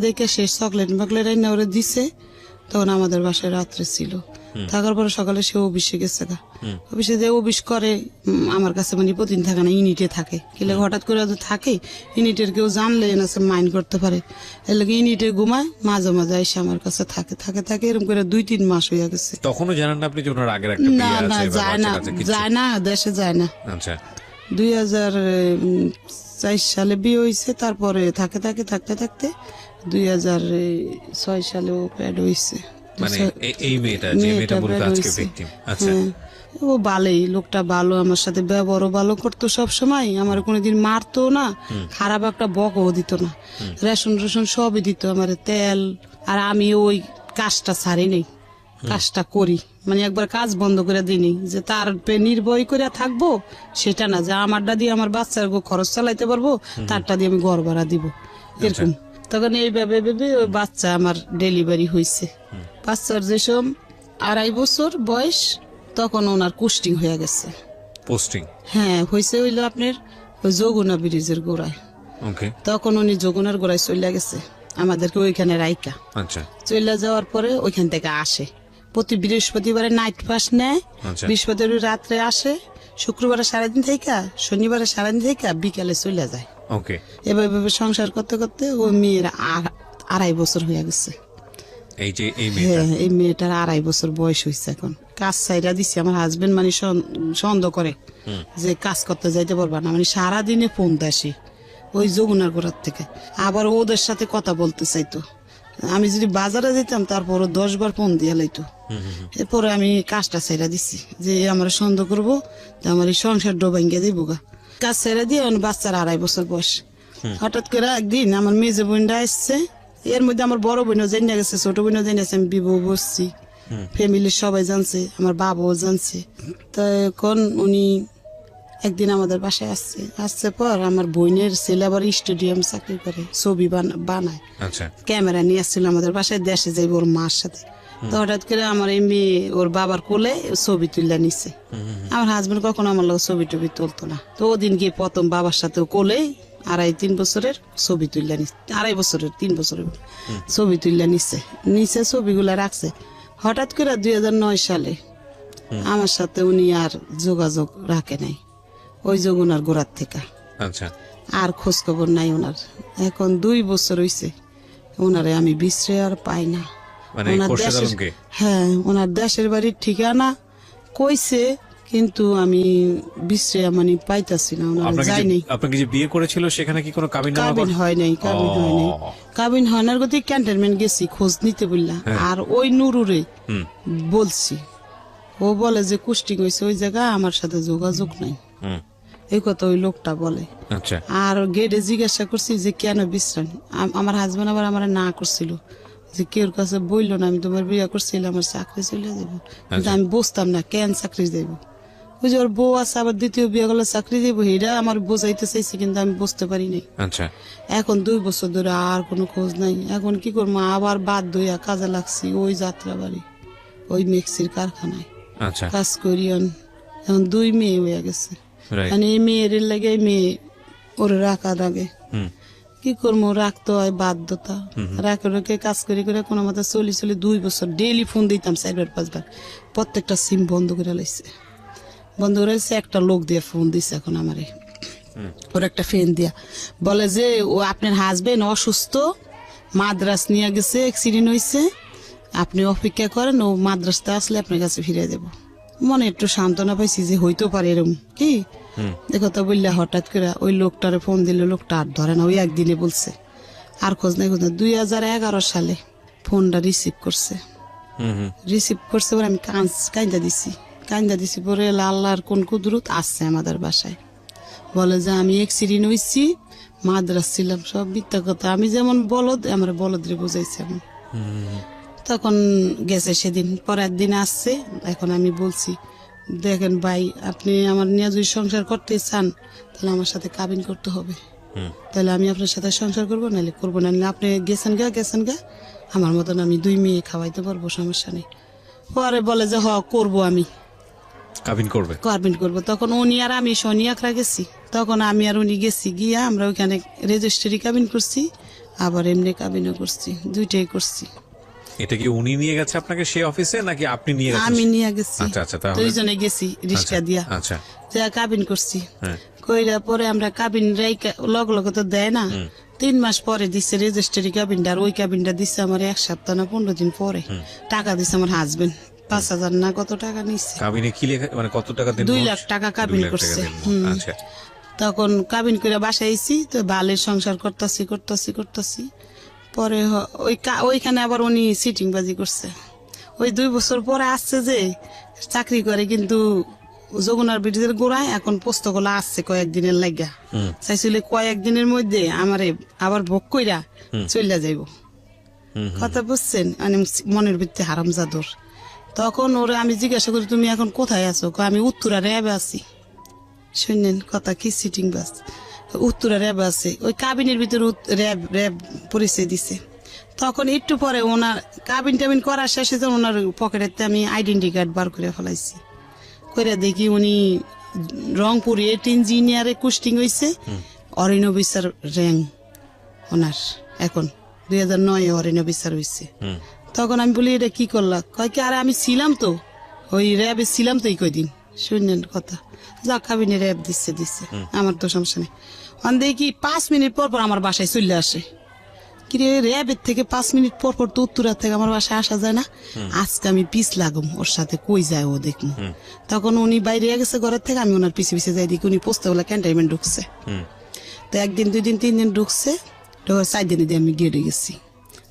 দেখে সে চকলেট এনে ওরা দিছে। তখন আমাদের বাসায় রাত্রে ছিল, থাকার পরে সকালে সে অফিসে গেছে, অফিসে যে অফিস করে আমার কাছে মানে প্রতিদিন থাকে না, ইউনিটে থাকে। কিলে হঠাৎ করে থাকে, ইউনিটের কেউ জানলে এনাছে মাইন্ড করতে পারে, এর লাগে ইউনিটে ঘুমায়, মাঝে মাঝে এসে আমার কাছে থাকে এরকম করে 2-3 মাস হইয়া গেছে। তখনও জানেন না আপনি যে ওনার আগের একটা বিয়ে আছে? না যায় না, দেশে যায় না। আচ্ছা, 2004 সালে বিয়ে হয়েছে, তারপরে থাকতে 2006 সালেও প্যাড হয়েছে। মানে এই মেয়েটা, যে মেয়েটা বলতে আজকে ভিকটিম। আচ্ছা, ও ভালোই, লোকটা ভালো, আমার সাথে ব্যবহারও ভালো করতো সব সময়, আমার কোনোদিন মারতো না, খারাপ একটা বকও দিত না, রেশন সবই দিত আমার, তেল। আর আমি ওই কাজটা ছাড়ি নেই, কাজটা করি, মানে একবার কাজ বন্ধ করে দিইনি, যে তার নির্ভয় করে থাকবো সেটা না, যে আমারটা দিয়ে আমার বাচ্চার খরচ চালাইতে পারবো, তারটা দিয়ে আমি ঘর ভাড়া দিব, এরকম। তখন এইভাবে ভেবে ওই বাচ্চা আমার ডেলিভারি হয়েছে। বাচ্চার যেসব 2.5 বছর বয়স, তখন ওনার পোস্টিং হয়ে গেছে। পোস্টিং? হ্যাঁ হয়েছে, হইলো আপনার ওই যমুনা ব্রিজের গোড়ায়। ওকে, তখন উনি যমুনার গোড়ায় চলে গেছে, আমাদেরকে ওইখানে রাইকা। আচ্ছা, চলে যাওয়ার পরে ওইখান থেকে আসে, প্রতি বৃহস্পতিবারে নাইট পাস নেয়, বৃহস্পতিবার রাত্রে আসে, শুক্রবারে সারাদিন থেকে, শনিবারে সারাদিন থেকে বিকালে চলে যায়। ওকে, এভাবে সংসার করতে করতে ওই মেয়ের 2.5 বছর হয়ে গেছে। এই যে এই মেয়েটার 2.5 বছর বয়স হয়েছে। এখন কাজ ছাইরা দিছি, আমার হাজবেন্ড মানে সন্দেহ করে যে কাজ করতে যাইতে পারবা না, মানে সারাদিনে ফোন দেয় ওই যমুনার গোড়ার থেকে, আবার ওদের সাথে কথা বলতে চাইতো। আমি যদি বাজারে যেতাম তারপর 10 বার ফোন দিয়ে লাইতো। এরপরে আমি কাজটা ছাইরা দিছি, যে আমার সন্দেহ করবো, আমার এই সংসার ডোবাঙ্গে দিব গা। কাজ ছেড়ে দিয়ে বাচ্চার 2.5 বছর বয়স। হঠাৎ করে একদিন আমার মেজে বোনটা আসছে, এর মধ্যে আমার বড় বোনও জেনে গেছে, ছোট বোনও জেনে গেছে, আমি বিবাহ বসছি, ফ্যামিলির সবাই জানছে, আমার বাবাও জানছে। তখন উনি একদিন আমাদের বাসায় আসছে পর আমার বোনের ছেলে আবার স্টেডিয়াম চাকরি করে, ছবি বানায়, ক্যামেরা নিয়ে আসছিল আমাদের বাসায়, দেশে যাইব ওর মার সাথে। তো হঠাৎ করে আমার এই মেয়ে ওর বাবার কোলে ছবি তুলে নিছে। আমার হাজবেন্ড কখনো আমার লোক ছবি টবি তুলতো না। তো ওদিন গিয়ে প্রথম বাবার সাথে কোলে 2.5-3 বছরের ছবি তুলে নিচ্ছে, 2.5 বছরের 3 বছরের ছবি তুলে নিচে ছবিগুলা রাখছে। হঠাৎ করে 2009 সালে আমার সাথে উনি আর যোগাযোগ রাখে নাই, ওই যোগ ওনার গোড়ার থেকে আচ্ছা, আর খোঁজ খবর নাই ওনার। এখন 2 বছর হইছে ওনারে আমি বিশ্রে আর পাই না। মানে ওনার খোরশেদ দেশের- আলমকে? হ্যাঁ, ওনার দেশের বাড়ির ঠিকানা কইছে, কিন্তু আমি বিশ্রে মানে পাইতাছি না, ওনার যাইনি। আপনাকে যে বিয়ে করেছিল সেখানে কি কোনো কাবিন কাবিন হয় নাই, কাবিন হয় নাই, কাবিন হয় না। গতি ক্যান্টনমেন্ট গেছি খোঁজ নিতে বললা, আর ওই নুরুরে বলছি, ও বলে যে কুষ্টিং হয়েছে ওই জায়গায়, আমার সাথে যোগাযোগ নাই, এই কথা ওই লোকটা বলে। আচ্ছা, আর গেটে জিজ্ঞাসা করছি যে কেন বিশ্রাম, আমার হাজবেন্ড আবার আমার না করছিল যে কেউর কাছে বললো না আমি তোমার বিয়ে করছিলাম, আমার চাকরি চলে যাবো, কিন্তু আমি বুঝতাম না কেন চাকরি যাইব। ওই যে ওর বউ আছে, আবার দ্বিতীয় বিয়ে করলে চাকরি যাইব, এটা আমার বোঝাইতে চাইছে, কিন্তু আমি বুঝতে পারি নাই। আচ্ছা, এখন 2 বছর ধরে আর কোনো খোঁজ নাই। এখন কি করবো, আবার বাধ্য হইয়া কাজে লাগছি ওই যাত্রা বাড়ি, ওই মিক্সির কারখানায় আচ্ছা, কাজ করিয়ান। এখন 2 মেয়ে হয়ে গেছে, রাইট, মানে এই মেয়ের লাগে মেয়ে ওরে রাখা লাগে, কি করবো, রাখতে হয় বাধ্যতা। রাখে রেখে কাজ করে করে কোনো মতো চলি 2 বছর ডেইলি ফোন দিতাম 4-5 বার, প্রত্যেকটা সিম বন্ধ করে লাইছে, বন্ধ করে লাইছে। একটা লোক দিয়ে ফোন দিছে এখন আমারে, ওর একটা ফ্রেন্ড দিয়া বলে যে ও আপনার হাজবেন্ড অসুস্থ, মাদ্রাস নিয়ে গেছে, অ্যাক্সিডেন্ট হয়েছে, আপনি অপেক্ষা করেন, ও মাদ্রাসতে আসলে আপনার কাছে ফিরে দেব। মনে একটু সান্ত্বনা পাইছি যে হইতে পারে এরকম কি দেখো। তো বললে হঠাৎ করে ওই লোকটারে ফোন দিলে লোকটা আর ধরে না, ওই একদিনে বলছে, আর খোঁজ নাই খোঁজ নাই। 2011 সালে ফোনটা রিসিভ করছে, পরে আমি কান্দা দিছি পরে আল্লাহর কোন কুদরত আসছে আমাদের বাসায়, বলে যে আমি অ্যাক্সিডেন্ট হয়েছি, মাদ্রাস ছিলাম, সব মিথ্যা কথা। আমি যেমন বলদ, আমার বলদরে বুঝাইছে আমি। তখন গেছে সেদিন, পরের দিন আসছে। এখন আমি বলছি, দেখেন ভাই, আপনি আমার নিয়ে যদি সংসার করতে চান তাহলে আমার সাথে কাবিন করতে হবে, তাহলে আমি আপনার সাথে সংসার করবো, নাহলে করবো না। আপনি গেছেন গা আমার মতন আমি 2 মেয়ে খাওয়াইতে পারবো, সমস্যা নেই। পরে বলে যে করবো, আমি কাবিন করবে। তখন উনি আর আমি শনি আখড়া গেছি, তখন আমি আর উনি গেছি, গিয়া আমরা ওইখানে রেজিস্ট্রি কাবিন করছি, আবার এমনি কাবিনও করছি, 2টাই করছি। এটা কি উনি নিয়ে গেছে আপনাকে সেই অফিসে, নাকি আপনি নিয়ে গেছেন? আমি নিয়ে গেছি, আচ্ছা, আচ্ছা, তাহলে 2জনে গেছি রিক্সা দিয়া, আচ্ছা, যা কাবিন করছি। হ্যাঁ, কইরা পরে আমরা কাবিন লগ তো দেয় না, 3 মাস পরে দিচ্ছে রেজিস্ট্রি কাবিনটা, আর ওই কাবিনটা দিচ্ছে আমার 1 সপ্তাহ না 15 দিন পরে। টাকা দিচ্ছে আমার হাজবেন্ড, 5,000 না কত টাকা নিচ্ছে। কাবিনে কি লেখা, মানে কত টাকা দিন? 2 লাখ টাকা কাবিন করছে। আচ্ছা, তখন কাবিন করে বাসায় আইছি, তো বালের সংসার করতেছি। পরে ওইখানে আবার উনি সিটিং বাজি করছে। ওই 2 বছর পরে আসছে যে চাকরি করে, কিন্তু যমুনার ব্রিজের গোড়ায় এখন পোস্তগুলো আসছে কয়েকদিনের লাগিয়া, চাইছিল কয়েকদিনের মধ্যে আমারে আবার ভোগ কইরা চলে যাইব। কথা বুঝছেন, মানে মনের ভিত্তি হারাম জাদুর। তখন ওরা আমি জিজ্ঞাসা করি, তুমি এখন কোথায় আছো? আমি উত্তরা র্যাবে আছি। শুনেন কথা কি, সিটিং বাস উত্তরা র্যাব আছে, ওই কাবিনের ভিতরে র্যাব পরিচয় দিছে। তখন একটু পরে ওনার কাবিন করার শেষে ওনার পকেটেতে আমি আইডেন্টি কার্ড বার করে ফেলাইছি, করে দেখি উনি রংপুর 8 ইঞ্জিনিয়ারে কুস্টিং হয়েছে, অরিন অফিসার র্যাঙ্ক ওনার, এখন 2009 অরিন অফিসার হয়েছে। তখন আমি বলি, এটা কি করলা? কয় কি, আরে আমি ছিলাম তো, ওই র্যাবে ছিলাম তো এই কয়দিন। শুনলেন কথা, যা কাবিনে র্যাব দিচ্ছে, আমার তো সমস্যা নেই। দেখি 5 মিনিট পর আমার বাসায় চলে আসে। কিরে, র্যাবের থেকে 5 মিনিট পর তো উত্তরা থেকে আমার বাসায় আসা যায় না, আজকে আমি পিছ লাগুম ওর সাথে, কই যায় ও দেখবো। তখন উনি বাইরে গেছে ঘরের থেকে, আমি ওনার পিছে যাই, দেখি উনি পোস্তাগুলা ক্যান্টনমেন্ট ঢুকছে। তো 1 দিন 2 দিন 3 দিন ঢুকছে, 4 দিনে দিয়ে আমি গেড়ে গেছি,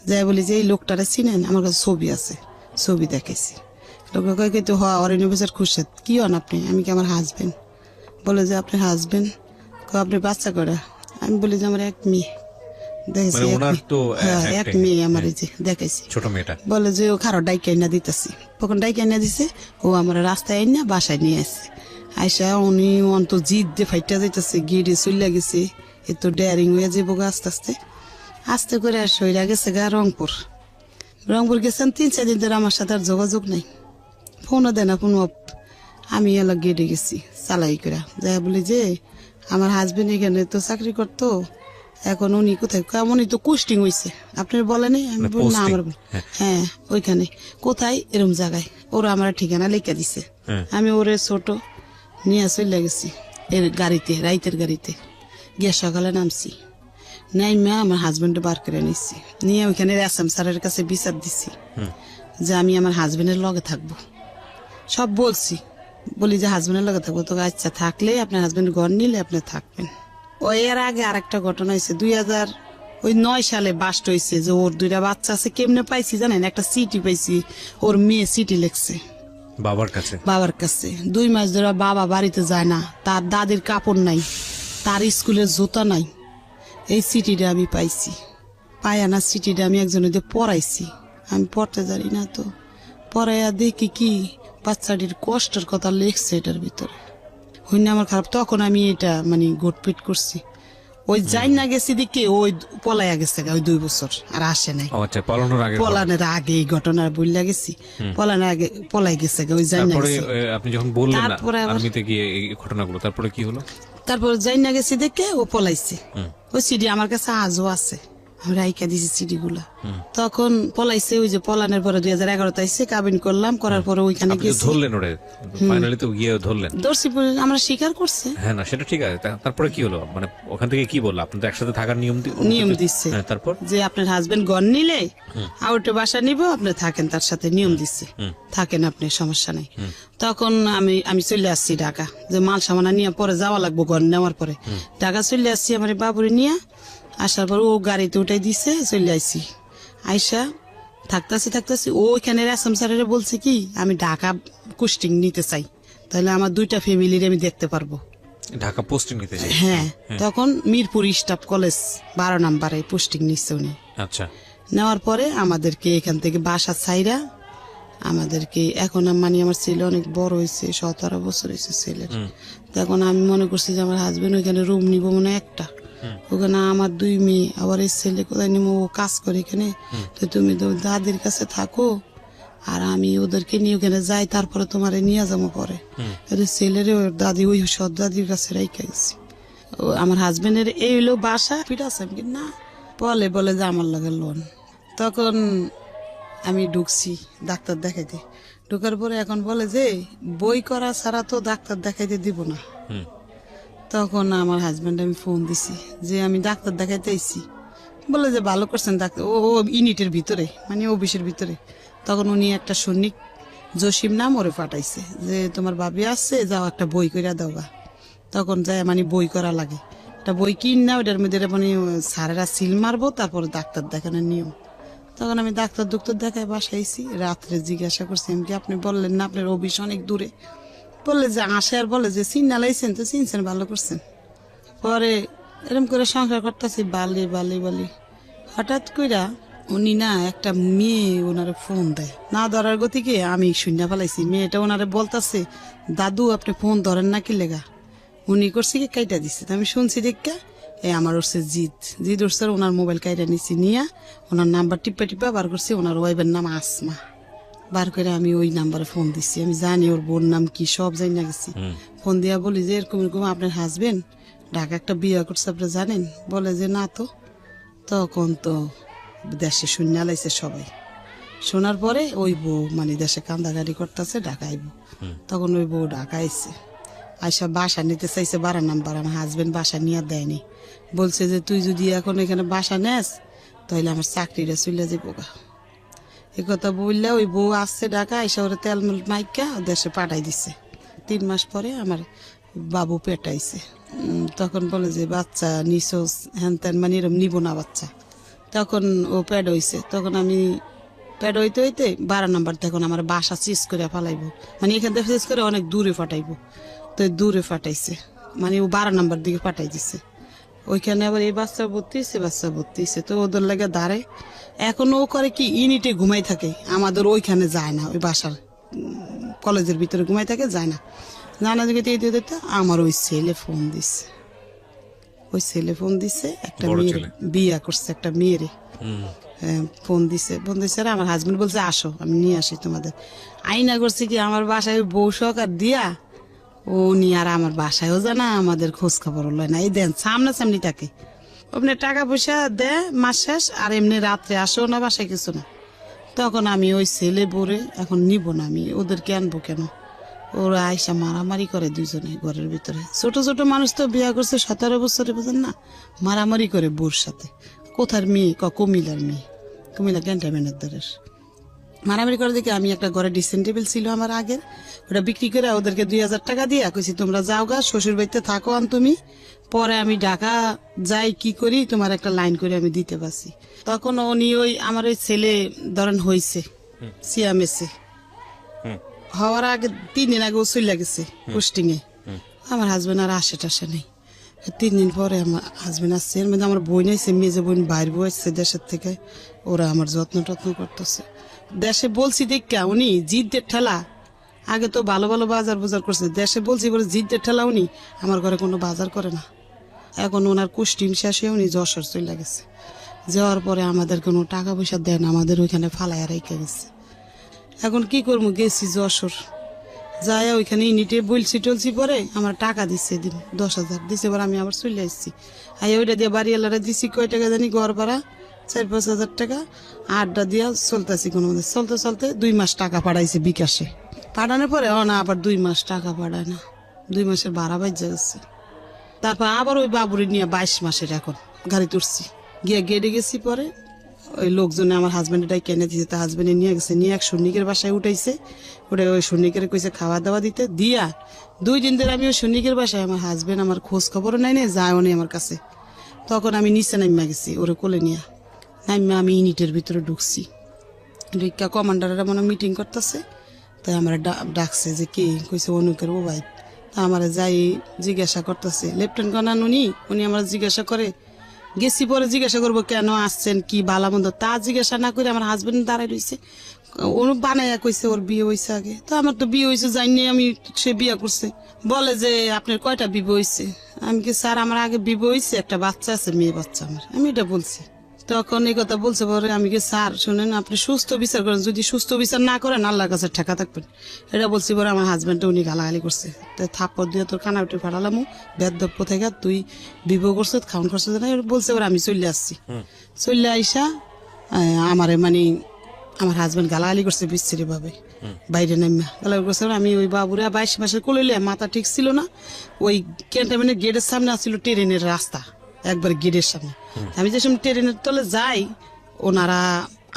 যাই বলি যে এই লোকটারে চিনেন, আমার কাছে ছবি আছে, ছবি দেখাইছি। লোক কয় কিন্তু অরিন অফিসার খুরশেদ, কি হন আপনি? আমি কি আমার হাজবেন্ড? বলে যে আপনার হাজবেন্ড? আপনি বাচ্চা করা? আমি বলি যে আমার 1 মেয়ে। দেখেছি, এক মেয়ে আমার, এই যে দেখাইছি ছোট মেয়েটা। বলে যে ও খারো ডাইকে আইনা দিতেছি, তখন ডাইকে আইনা দিছে, ও আমার রাস্তায় আইনা বাসায় নিয়ে আসছে। আইসা উনি অন্ত জিদ দিয়ে ফাইটা যাইতেছে, গিয়ে চলে গেছে, এত ডেয়ারিং হয়ে যাবো আস্তে আস্তে করে সইরা গেছে গা রংপুর। রংপুর গেছেন 3-4 দিন ধরে আমার সাথে আর যোগাযোগ নাই, ফোনও দেয় না কোনো। আমি এলা গেটে গেছি চালাই করে, যাই বলি যে আমার হাজবেন্ড এখানে তো চাকরি করতো, এখন উনি কোথায়, উনি তো কোস্টিং হয়েছে, আপনার বলেনি? আমি বলি না, আমার হ্যাঁ ওইখানে কোথায় এরম জায়গায়, ওরা আমার ঠিকানা লিখে দিছে। আমি ওরে ছোট নিয়ে চলে গেছি এর গাড়িতে, রাইতের গাড়িতে গিয়ে সকালে নামছি, নাইমা আমার হাজবেন্ডে বার করে নিচ্ছি, নিয়ে ওইখানে এসএম স্যারের কাছে বিচার দিছি যে আমি আমার হাজবেন্ডের লগে থাকবো, সব বলছি, বলি যে হাজবেন্ডের লগে থাকবো। তো আচ্ছা থাকলে আপনার হাজবেন্ড ঘর নিলে আপনি থাকবেন। ওই এর আগে আরেকটা ঘটনা হয়েছে, 2009 সালে বাস্ট হয়েছে যে ওর 2টা বাচ্চা আছে, কেমনে পাইছি জানেন? একটা চিঠি পাইছি, ওর মেয়ে চিঠি লিখছে বাবার কাছে। 2 মাস ধরে বাবা বাড়িতে যায় না, তার দাদির কাপড় নাই, তার স্কুলের জুতা নাই। এই চিঠিটা আমি পাইছি, পায়ানা চিঠিটা আমি একজনের দিয়ে পড়াইছি, আমি পড়তে জানি না, তো পড়াইয়া দেখি কি বাচ্চাটির কষ্টের কথা লিখছে এটার ভিতরে, হইনা আমার খারাপ। তখন আমি এটা মানে গোটপিট করছি, ওই যাই না গেছি দিকে ওই পলাইয়া গেছে ওই 2 বছর আর আসে নাই। পলানের আগে এই ঘটনা বললা গেছি, পলানের আগে পলাই গেছে ওই যাই না গেছি। আপনি যখন বললেন আর্মিতে গিয়ে এই ঘটনাগুলো, তারপরে কি হলো? তারপর যাই না গেছি দেখে ও পলাইছে, ওই সিডি আমার কাছে আজও আছে, আমি রাইকা দিছি সিডি গুলা। তখন পলাইছে, ওই যে পলানের পরে 2011 আইসে, কাবিন করলাম, করার পরে ওইখানে গেছি, ধরলেন ওরে, ফাইনালি তো গিয়ে ধরলেন, দর্শি আমরা স্বীকার করছে। হ্যাঁ না সেটা ঠিক আছে, তারপরে কি হলো? মানে ওখান থেকে কি বললো? আপনাদের একসাথে থাকার নিয়ম দিচ্ছে, তারপর যে আপনার হাজবেন্ড ঘর নিলে আউটে বাসা নিব, আপনি থাকেন তার সাথে, নিয়ম দিচ্ছে, থাকেন আপনি, সমস্যা নাই। তখন আমি চলে আসছি ঢাকা, যে মাল সামানা নিয়ে পরে যাওয়া লাগবো, ঘর নেওয়ার পরে ঢাকা চলে আসছি আমার বাবুরে নিয়ে। আসার পর ও গাড়িতে উঠাই দিছে, চলে আইসি, আইসা থাকতাছি ওইখানে এসএম স্যারের বলছে কি আমি ঢাকা পোস্টিং নিতে চাই, তাহলে আমার 2টা ফ্যামিলির আমি দেখতে পারবো, ঢাকা পোস্টিং নিতে চাই। হ্যাঁ, তখন মিরপুর স্টাফ কলেজ 12 নম্বরে পোস্টিং নিচ্ছে উনি। আচ্ছা, নেওয়ার পরে আমাদেরকে এখান থেকে বাসা ছাইরা আমাদেরকে, এখন মানে আমার ছেলে অনেক বড় হয়েছে, 17 বছর হয়েছে ছেলের, তখন আমি মনে করছি যে আমার হাজবেন্ড ওইখানে রুম নিব মনে একটা, ওখানে আমার 2 মেয়ে, আবার এই ছেলে কোথায় নিবো, ও কাজ করে এখানে, তো তুমি তো দাদির কাছে থাকো আর আমি ওদেরকে নিয়ে ওখানে যাই, তারপরে তোমারে নিয়ে যাবো পরে। ছেলের ওর দাদি ওই সৎ দাদির কাছে রাইখা গেছি। আমার হাজবেন্ডের এই হইলো বাসা, পিঠাছে না বলে যে আমার লাগে লোন। তখন আমি ঢুকছি ডাক্তার দেখাইতে, ঢুকার পরে এখন বলে যে বই করা ছাড়া তো ডাক্তার দেখাইতে দিব না। তখন আমার হাজবেন্ড আমি ফোন দিছি যে আমি ডাক্তার দেখাইতে আইছি, বলে যে ভালো করছেন ডাক্তার, ও ইউনিটের ভিতরে মানে অফিসের ভিতরে। তখন উনি একটা সৈনিক জসিম নাম ওরে পাঠাইছে যে তোমার ভাবি আসছে, যাও একটা বই কইরা দাওগা। তখন যায় মানে বই করা লাগে, একটা বই কিন না, ওটার মধ্যে মানে স্যারেরা সিল মারবো, তারপরে ডাক্তার দেখানোর নিয়ম। তখন আমি ডাক্তার দেখায় বাসাইছি, রাত্রে জিজ্ঞাসা করছি আমি কি আপনি বললেন না আপনার অফিস অনেক দূরে, বললে যে আসে আর বলে যে চিন্না লাইছেন, তো চিনছেন, ভালো করছেন। পরে এরকম করে সংসার করতেছি, বালি হঠাৎ কইরা উনি না একটা মেয়ে ওনারে ফোন দেয়, না ধরার গতিকে আমি শূন্য ফেলাইছি, মেয়েটা ওনারে বলতেছে দাদু আপনি ফোন ধরেন না কি লেগা, উনি করছে কি কাইটা দিচ্ছে। আমি শুনছি দেখা আমার উঠছে জিদ উঠছে, ওনার মোবাইল কাইটা নিছি, নিয়ে ওনার নাম্বার টিপা বার করছি, ওনার ওয়াইফের নাম আসমা, বার করে আমি ওই নাম্বারে ফোন দিচ্ছি, আমি জানি ওর বোন নাম কি সব জানি না গেছি। ফোন দিয়া বলি যে এরকম আপনার হাজবেন্ড ঢাকা একটা বিয়ে করছে, আপনি জানেন? বলে যে না তো। তখন তো দেশে শূন্য লাইছে সবাই, শোনার পরে ওই বউ মানে দেশে কান্দাগাড়ি করতেছে, ঢাকা আইব। তখন ওই বউ ঢাকা আইছে, আইসা বাসা নিতে চাইছে 12 নাম্বার, আমার হাজবেন্ড বাসা নিয়ে দেয়নি, বলছে যে তুই যদি এখন এখানে বাসা নেস তাহলে আমার চাকরিটা চলে যাবো গা। এ কথা বললে ওই বউ আসছে ঢাকা, এসে ওরা তেল মাইকা দেশে পাঠাই দিছে। 3 মাস পরে আমার বাবু পেটাইছে, তখন বলে যে বাচ্চা নিছোস হ্যান ত্যান, মানে এরকম নিব না বাচ্চা। তখন ও প্যাড হইছে, তখন আমি প্যাড হইতে 12 নাম্বার তখন আমার বাসা চিজ করে ফালাইবো, মানে এখান থেকে চিজ করে অনেক দূরে ফাটাইবো, তো দূরে ফাটাইছে, মানে ও 12 নাম্বার দিকে পাঠাই দিছে। ওইখানে আবার এই বাচ্চা ভর্তি হয়েছে, তো ওদের লাগে দাঁড়ে। এখন ও করে কি ইউনিটে ঘুমাই থাকে, আমাদের ওইখানে যায় না, ওই বাসার কলেজের ভিতরে ঘুমাই থাকে, যায় না। নানা দিকে আমার ওই ছেলে ফোন দিছে, একটা মেয়ের বিয়া করছে, একটা মেয়েরে ফোন দিছে আর আমার হাজবেন্ড বলছে আসো আমি নিয়ে আসি তোমাদের। আইনা করছে কি আমার বাসায় বউ সহকার দিয়া ও নি আর আমার বাসায়ও জানা আমাদের খোঁজ খবর লয় না। এই দেন সামনাসামনি থাকে আপনি টাকা পয়সা দেয় মাস শেষ আর এমনি রাত্রে আসেও না বাসায় কিছু না। তখন আমি ওই ছেলে বলে এখন নিব না, আমি ওদেরকে আনবো কেন? ওরা আইসা মারামারি করে দুজনে ঘরের ভিতরে। ছোট ছোট মানুষ তো বিয়ে করছে 17 বছরে, বুঝেন না, মারামারি করে বোর সাথে। কোথার মেয়ে? কুমিল্লার মেয়ে, কুমিল্লা ক্যান্টনমেন্টের দ্বারের। মারামারি করে দেখে আমি একটা ঘরে ড্রেসিং টেবিল ছিল আমার আগের, ওটা বিক্রি করে ওদেরকে 2000 টাকা দিয়ে কইছি তোমরা যাও গা শ্বশুর বাড়িতে থাকো আন তুমি, পরে আমি ঢাকা যাই কি করি তোমার একটা লাইন করে আমি দিতে পারছি। তখন উনি ওই আমার ওই ছেলে ধরেন হয়েছে সিয়ামেসে হওয়ার আগে 3 দিন আগে ও চলে গেছে পোস্টিং এ। আমার হাজবেন্ড আর আসে টাসে নেই। 3 দিন পরে আমার হাজবেন্ড আসছে, এর মধ্যে আমার বোন আইসে, মেজে বোন বাইর বউ আসছে দেশের থেকে, ওরা আমার যত্ন টত্ন করতেছে। দেশে বলছি দেখা উনি জিদ্দের ঠেলা, আগে তো ভালো ভালো বাজার বুজার করছে, দেশে বলছি বলে জিদ্দের ঠেলা উনি আমার ঘরে কোনো বাজার করে না। এখন ওনার কুষ্টিম শেষে উনি যশোর চলে গেছে, যাওয়ার পরে আমাদের কোনো টাকা পয়সা দেন, আমাদের ওইখানে ফালাইয়া রেখে গেছে। এখন কি করবো, গেছি যশোর, যাই ওইখানে ইউনিটে বলছি টলছি পরে আমার টাকা দিচ্ছে দিন 10,000 দিছে, পরে আমি আবার চলে আসছি। ওইটা দিয়ে বাড়িওয়ালারা দিছি কয় টাকা জানি, ঘর ভাড়া 4-5 হাজার টাকা, আড্ডা দিয়া চলতেছি। কোনো মধ্যে চলতে চলতে 2 মাস টাকা পাঠাইছে বিকাশে, পাঠানোর পরে না আবার 2 মাস টাকা পাঠায় না, 2 মাসের ভাড়া বাইজা গেছে। তারপর আবার ওই বাবুরে নিয়ে 22 মাসের এখন গাড়ি তুলছি, গিয়ে গেটে গেছি। পরে ওই লোকজনে আমার হাজবেন্ডটাই কেনে দিয়েছে, তা হাজবেন্ডে নিয়ে গেছে, নিয়ে এক সৈনিকের বাসায় উঠাইছে, ওটা ওই সৈনিকের কইছে খাওয়া দাওয়া দিতে দিয়া 2 দিন ধরে আমি ওই সৈনিকের বাসায়, আমার হাজবেন্ড আমার খোঁজ খবরও নাই, যায়ও নেই আমার কাছে। তখন আমি নিচে নামিয়া গেছি ওরে কোলে নিয়ে, নামিয়া আমি ইউনিটের ভিতরে ঢুকছি, ঢুকা কমান্ডাররা মনে মিটিং করতেছে, তাই আমার ডাকছে যে কে, কইছে অনুকের ও ভাই। তা আমার যাই জিজ্ঞাসা করতেছে লেফটেন্যান্ট কর্নেল উনি আমার জিজ্ঞাসা করে গেছি, পরে জিজ্ঞাসা করবো কেন আসছেন কি বালা মন্দ, তা জিজ্ঞাসা না করে আমার হাজবেন্ড দাঁড়ায় রয়েছে, ও বানাইয়া কইছে ওর বিয়ে হয়েছে আগে। তো আমার তো বিয়ে হয়েছে জানি আমি, সে বিয়ে করছে, বলে যে আপনার কয়টা বিয়ে হয়েছে? আমি কি স্যার আমার আগে বিয়ে হয়েছে, একটা বাচ্চা আছে, মেয়ে বাচ্চা আমার, আমি এটা বলছি। তখন এই কথা বলছে পরে আমি কি স্যার শুনেন আপনি সুস্থ বিচার করেন, যদি সুস্থ বিচার না করেন আল্লাহর কাছে ঠেকা থাকবেন, এটা বলছি। পরে আমার হাজবেন্ডটা উনি গালাগালি করছে, থাপ্পড় দিয়ে তোর কানা উঠে ফাটালাম, বেদব্য থেকে তুই বিবাহ করছিস খাওয়ান করছিস না বলছে। এবার আমি চলে আসছি, চলে আইসা আমারে মানে আমার হাজবেন্ড গালাগালি করছে বিচ্ছিরি ভাবে, বাইরে নামিয়া গালাগালি করছে। আমি ওই বাবুরা 22 মাসের কোলে মাথা ঠিক ছিল না, ওই ক্যান্টনমেন্টের গেটের সামনে আসছিল ট্রেনের রাস্তা, একবার গেটের সামনে। আমি যে সময় ট্রেনের তলে যাই, ওনারা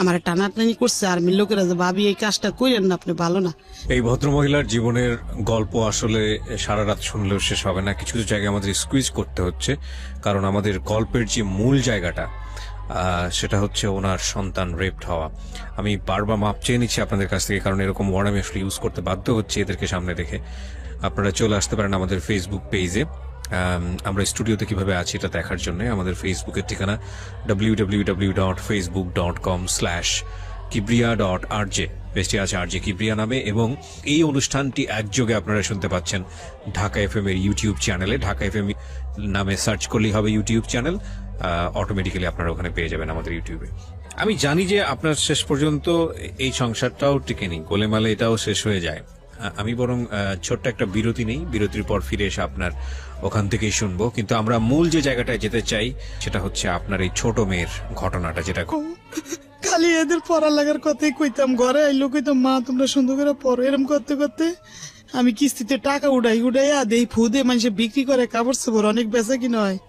আমার টানাটানি করছে, আর্মির লোকেরা যে ভাবি এই কাজটা করেন না, আপনি ভালো না। এই ভদ্রমহিলার জীবনের গল্প আসলে সারা রাত শুনলেও শেষ হবে না, কিছু কিছু জায়গায় আমাদের স্কুইজ করতে হচ্ছে, কারণ আমাদের গল্পের যে মূল জায়গাটা সেটা হচ্ছে ওনার সন্তান রেপড হওয়া। আমি বারবার মাপ চেয়ে নিচ্ছি আপনাদের কাছ থেকে, কারণ এরকম ওয়ার্ড আমি আসলে ইউজ করতে বাধ্য হচ্ছে এদেরকে সামনে রেখে। আপনারা চলে আসতে পারেন আমাদের ফেসবুক পেজে, আমরা স্টুডিওতে কিভাবে আছি এটা দেখার জন্য। আমাদের ফেসবুকের ঠিকানা www.facebook.com/kibriya.rj, পেজটি আছে RJ কিবরিয়া নামে, এবং এই অনুষ্ঠানটি একযোগে আপনারা শুনতে পাচ্ছেন ঢাকা এফএম এর ইউটিউব চ্যানেলে। ঢাকা এফএম নামে সার্চ করলেই হবে ইউটিউব চ্যানেল, অটোমেটিক্যালি আপনারা ওখানে পেয়ে যাবেন আমাদের ইউটিউবে। আমি জানি যে আপনার শেষ পর্যন্ত এই সংসারটাও টিকেনি, গোলেমালে এটাও শেষ হয়ে যায়। আমি বরং ছোট্ট একটা বিরতি নেই, বিরতির পর ফিরে এসে আপনার ওখান থেকেই শুনবো। কিন্তু আমরা মূল যে জায়গাটায় যেতে চাই সেটা হচ্ছে আপনার এই ছোট মেয়ের ঘটনাটা, যেটা খালি এদের পড়ালেখার কথাই কইতাম, ঘরে আইলো কইতাম মা তোমরা সুন্দর করে পড়ো। এরম করতে করতে আমি কিস্তিতে টাকা উড়াইয়া দেই ফুদে মানুষে বিক্রি করে, কাপড় চোপড় অনেক বেচা কিনা হয়,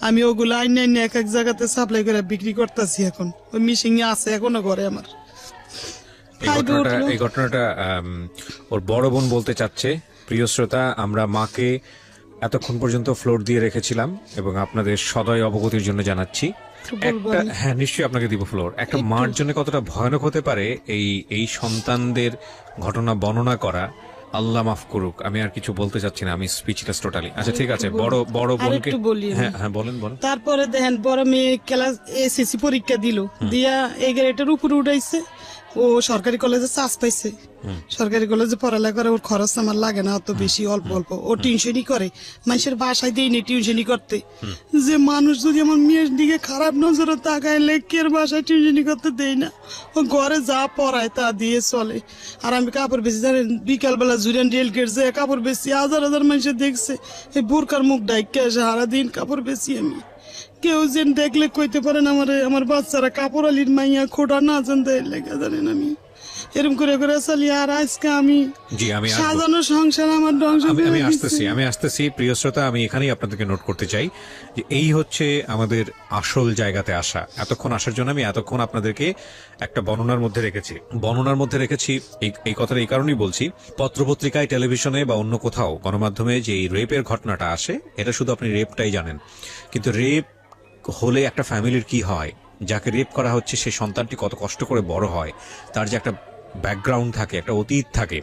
আমি ওগুলো আইন এক এক জায়গাতে সাপ্লাই করে বিক্রি করতেছি। এখন ওই মিশিং আছে এখনো ঘরে আমার। এই ঘটনাটা ওর বড় বোন বলতে চাচ্ছে। প্রিয় শ্রোতা, আমরা মাকে এতক্ষণ পর্যন্ত ফ্লোর দিয়ে রেখেছিলাম এবং আপনাদের সদয় অবগতির জন্য জানাচ্ছি, একটা হ্যাঁ নিশ্চয়ই আপনাকে দিব ফ্লোর। একটা মার জন্য কতটা ভয়ানক হতে পারে এই সন্তানদের ঘটনা বর্ণনা করা, আল্লাহ মাফ করুক। আমি আর কিছু বলতে চাচ্ছি না, আমি স্পিচলেস টোটালি। আচ্ছা ঠিক আছে, বড় বোনকে হ্যাঁ বলেন। তারপরে দেখেন বড় মেয়ে ক্লাস এসএসসি পরীক্ষা দিল, দিয়া এই গ্রেডের উপরে উঠাইছে, ও সরকারি কলেজে চান্স পাইছে, সরকারি কলেজে পড়ালেখা করে, ওর খরচ আমার লাগে না অত বেশি, অল্প অল্প। ও টিউশনই করে, মানুষের বাসায় দেয়নি টিউশনই করতে। যে মানুষ যদি আমার মেয়ের দিকে খারাপ নজরে তাকায়, লেকের বাসায় টিউশনই করতে দেয় না, ও ঘরে যা পড়ায় তা দিয়ে চলে। আর আমি কাপড় বেশি জানেন, বিকালবেলা জুরিয়ান রেল গেট যে কাপড় বেশি, হাজার হাজার মানুষে দেখছে এই বোরকার মুখ ডাইকে সারাদিন কাপড় বেশি আমি। কেউ যেন দেখলে কইতে পারেন আমার বাচ্চারা কাপড় আলির মাইয়া খোটা না জান দেয় লেগে জানেন আমি এরকম করে করে চলি। আর আজকে আমি জি আমি আসবো। সাজানো সংসার আমার ধ্বংস আমি করে আমি দিচ্ছে। আসতেছি প্রিয় শ্রোতা, আমি এখানেই আপনাদেরকে নোট করতে চাই যে এই হচ্ছে আমাদের আসল জায়গাতে আসা। এতক্ষণ আসার জন্য আমি এতক্ষণ আপনাদেরকে একটা বর্ণনার মধ্যে রেখেছি। এই কথাটা এই কারণেই বলছি, পত্রপত্রিকায়, টেলিভিশনে বা অন্য কোথাও গণমাধ্যমে যে এই রেপের ঘটনাটা আসে, এটা শুধু আপনি রেপটাই জানেন, কিন্তু রেপ হলে একটা ফ্যামিলির কি হয়, যাকে রেপ করা হচ্ছে সে সন্তানটি কত কষ্ট করে বড় হয়, তার যে একটা ব্যাকগ্রাউন্ড থাকে, একটা অতীত থাকে,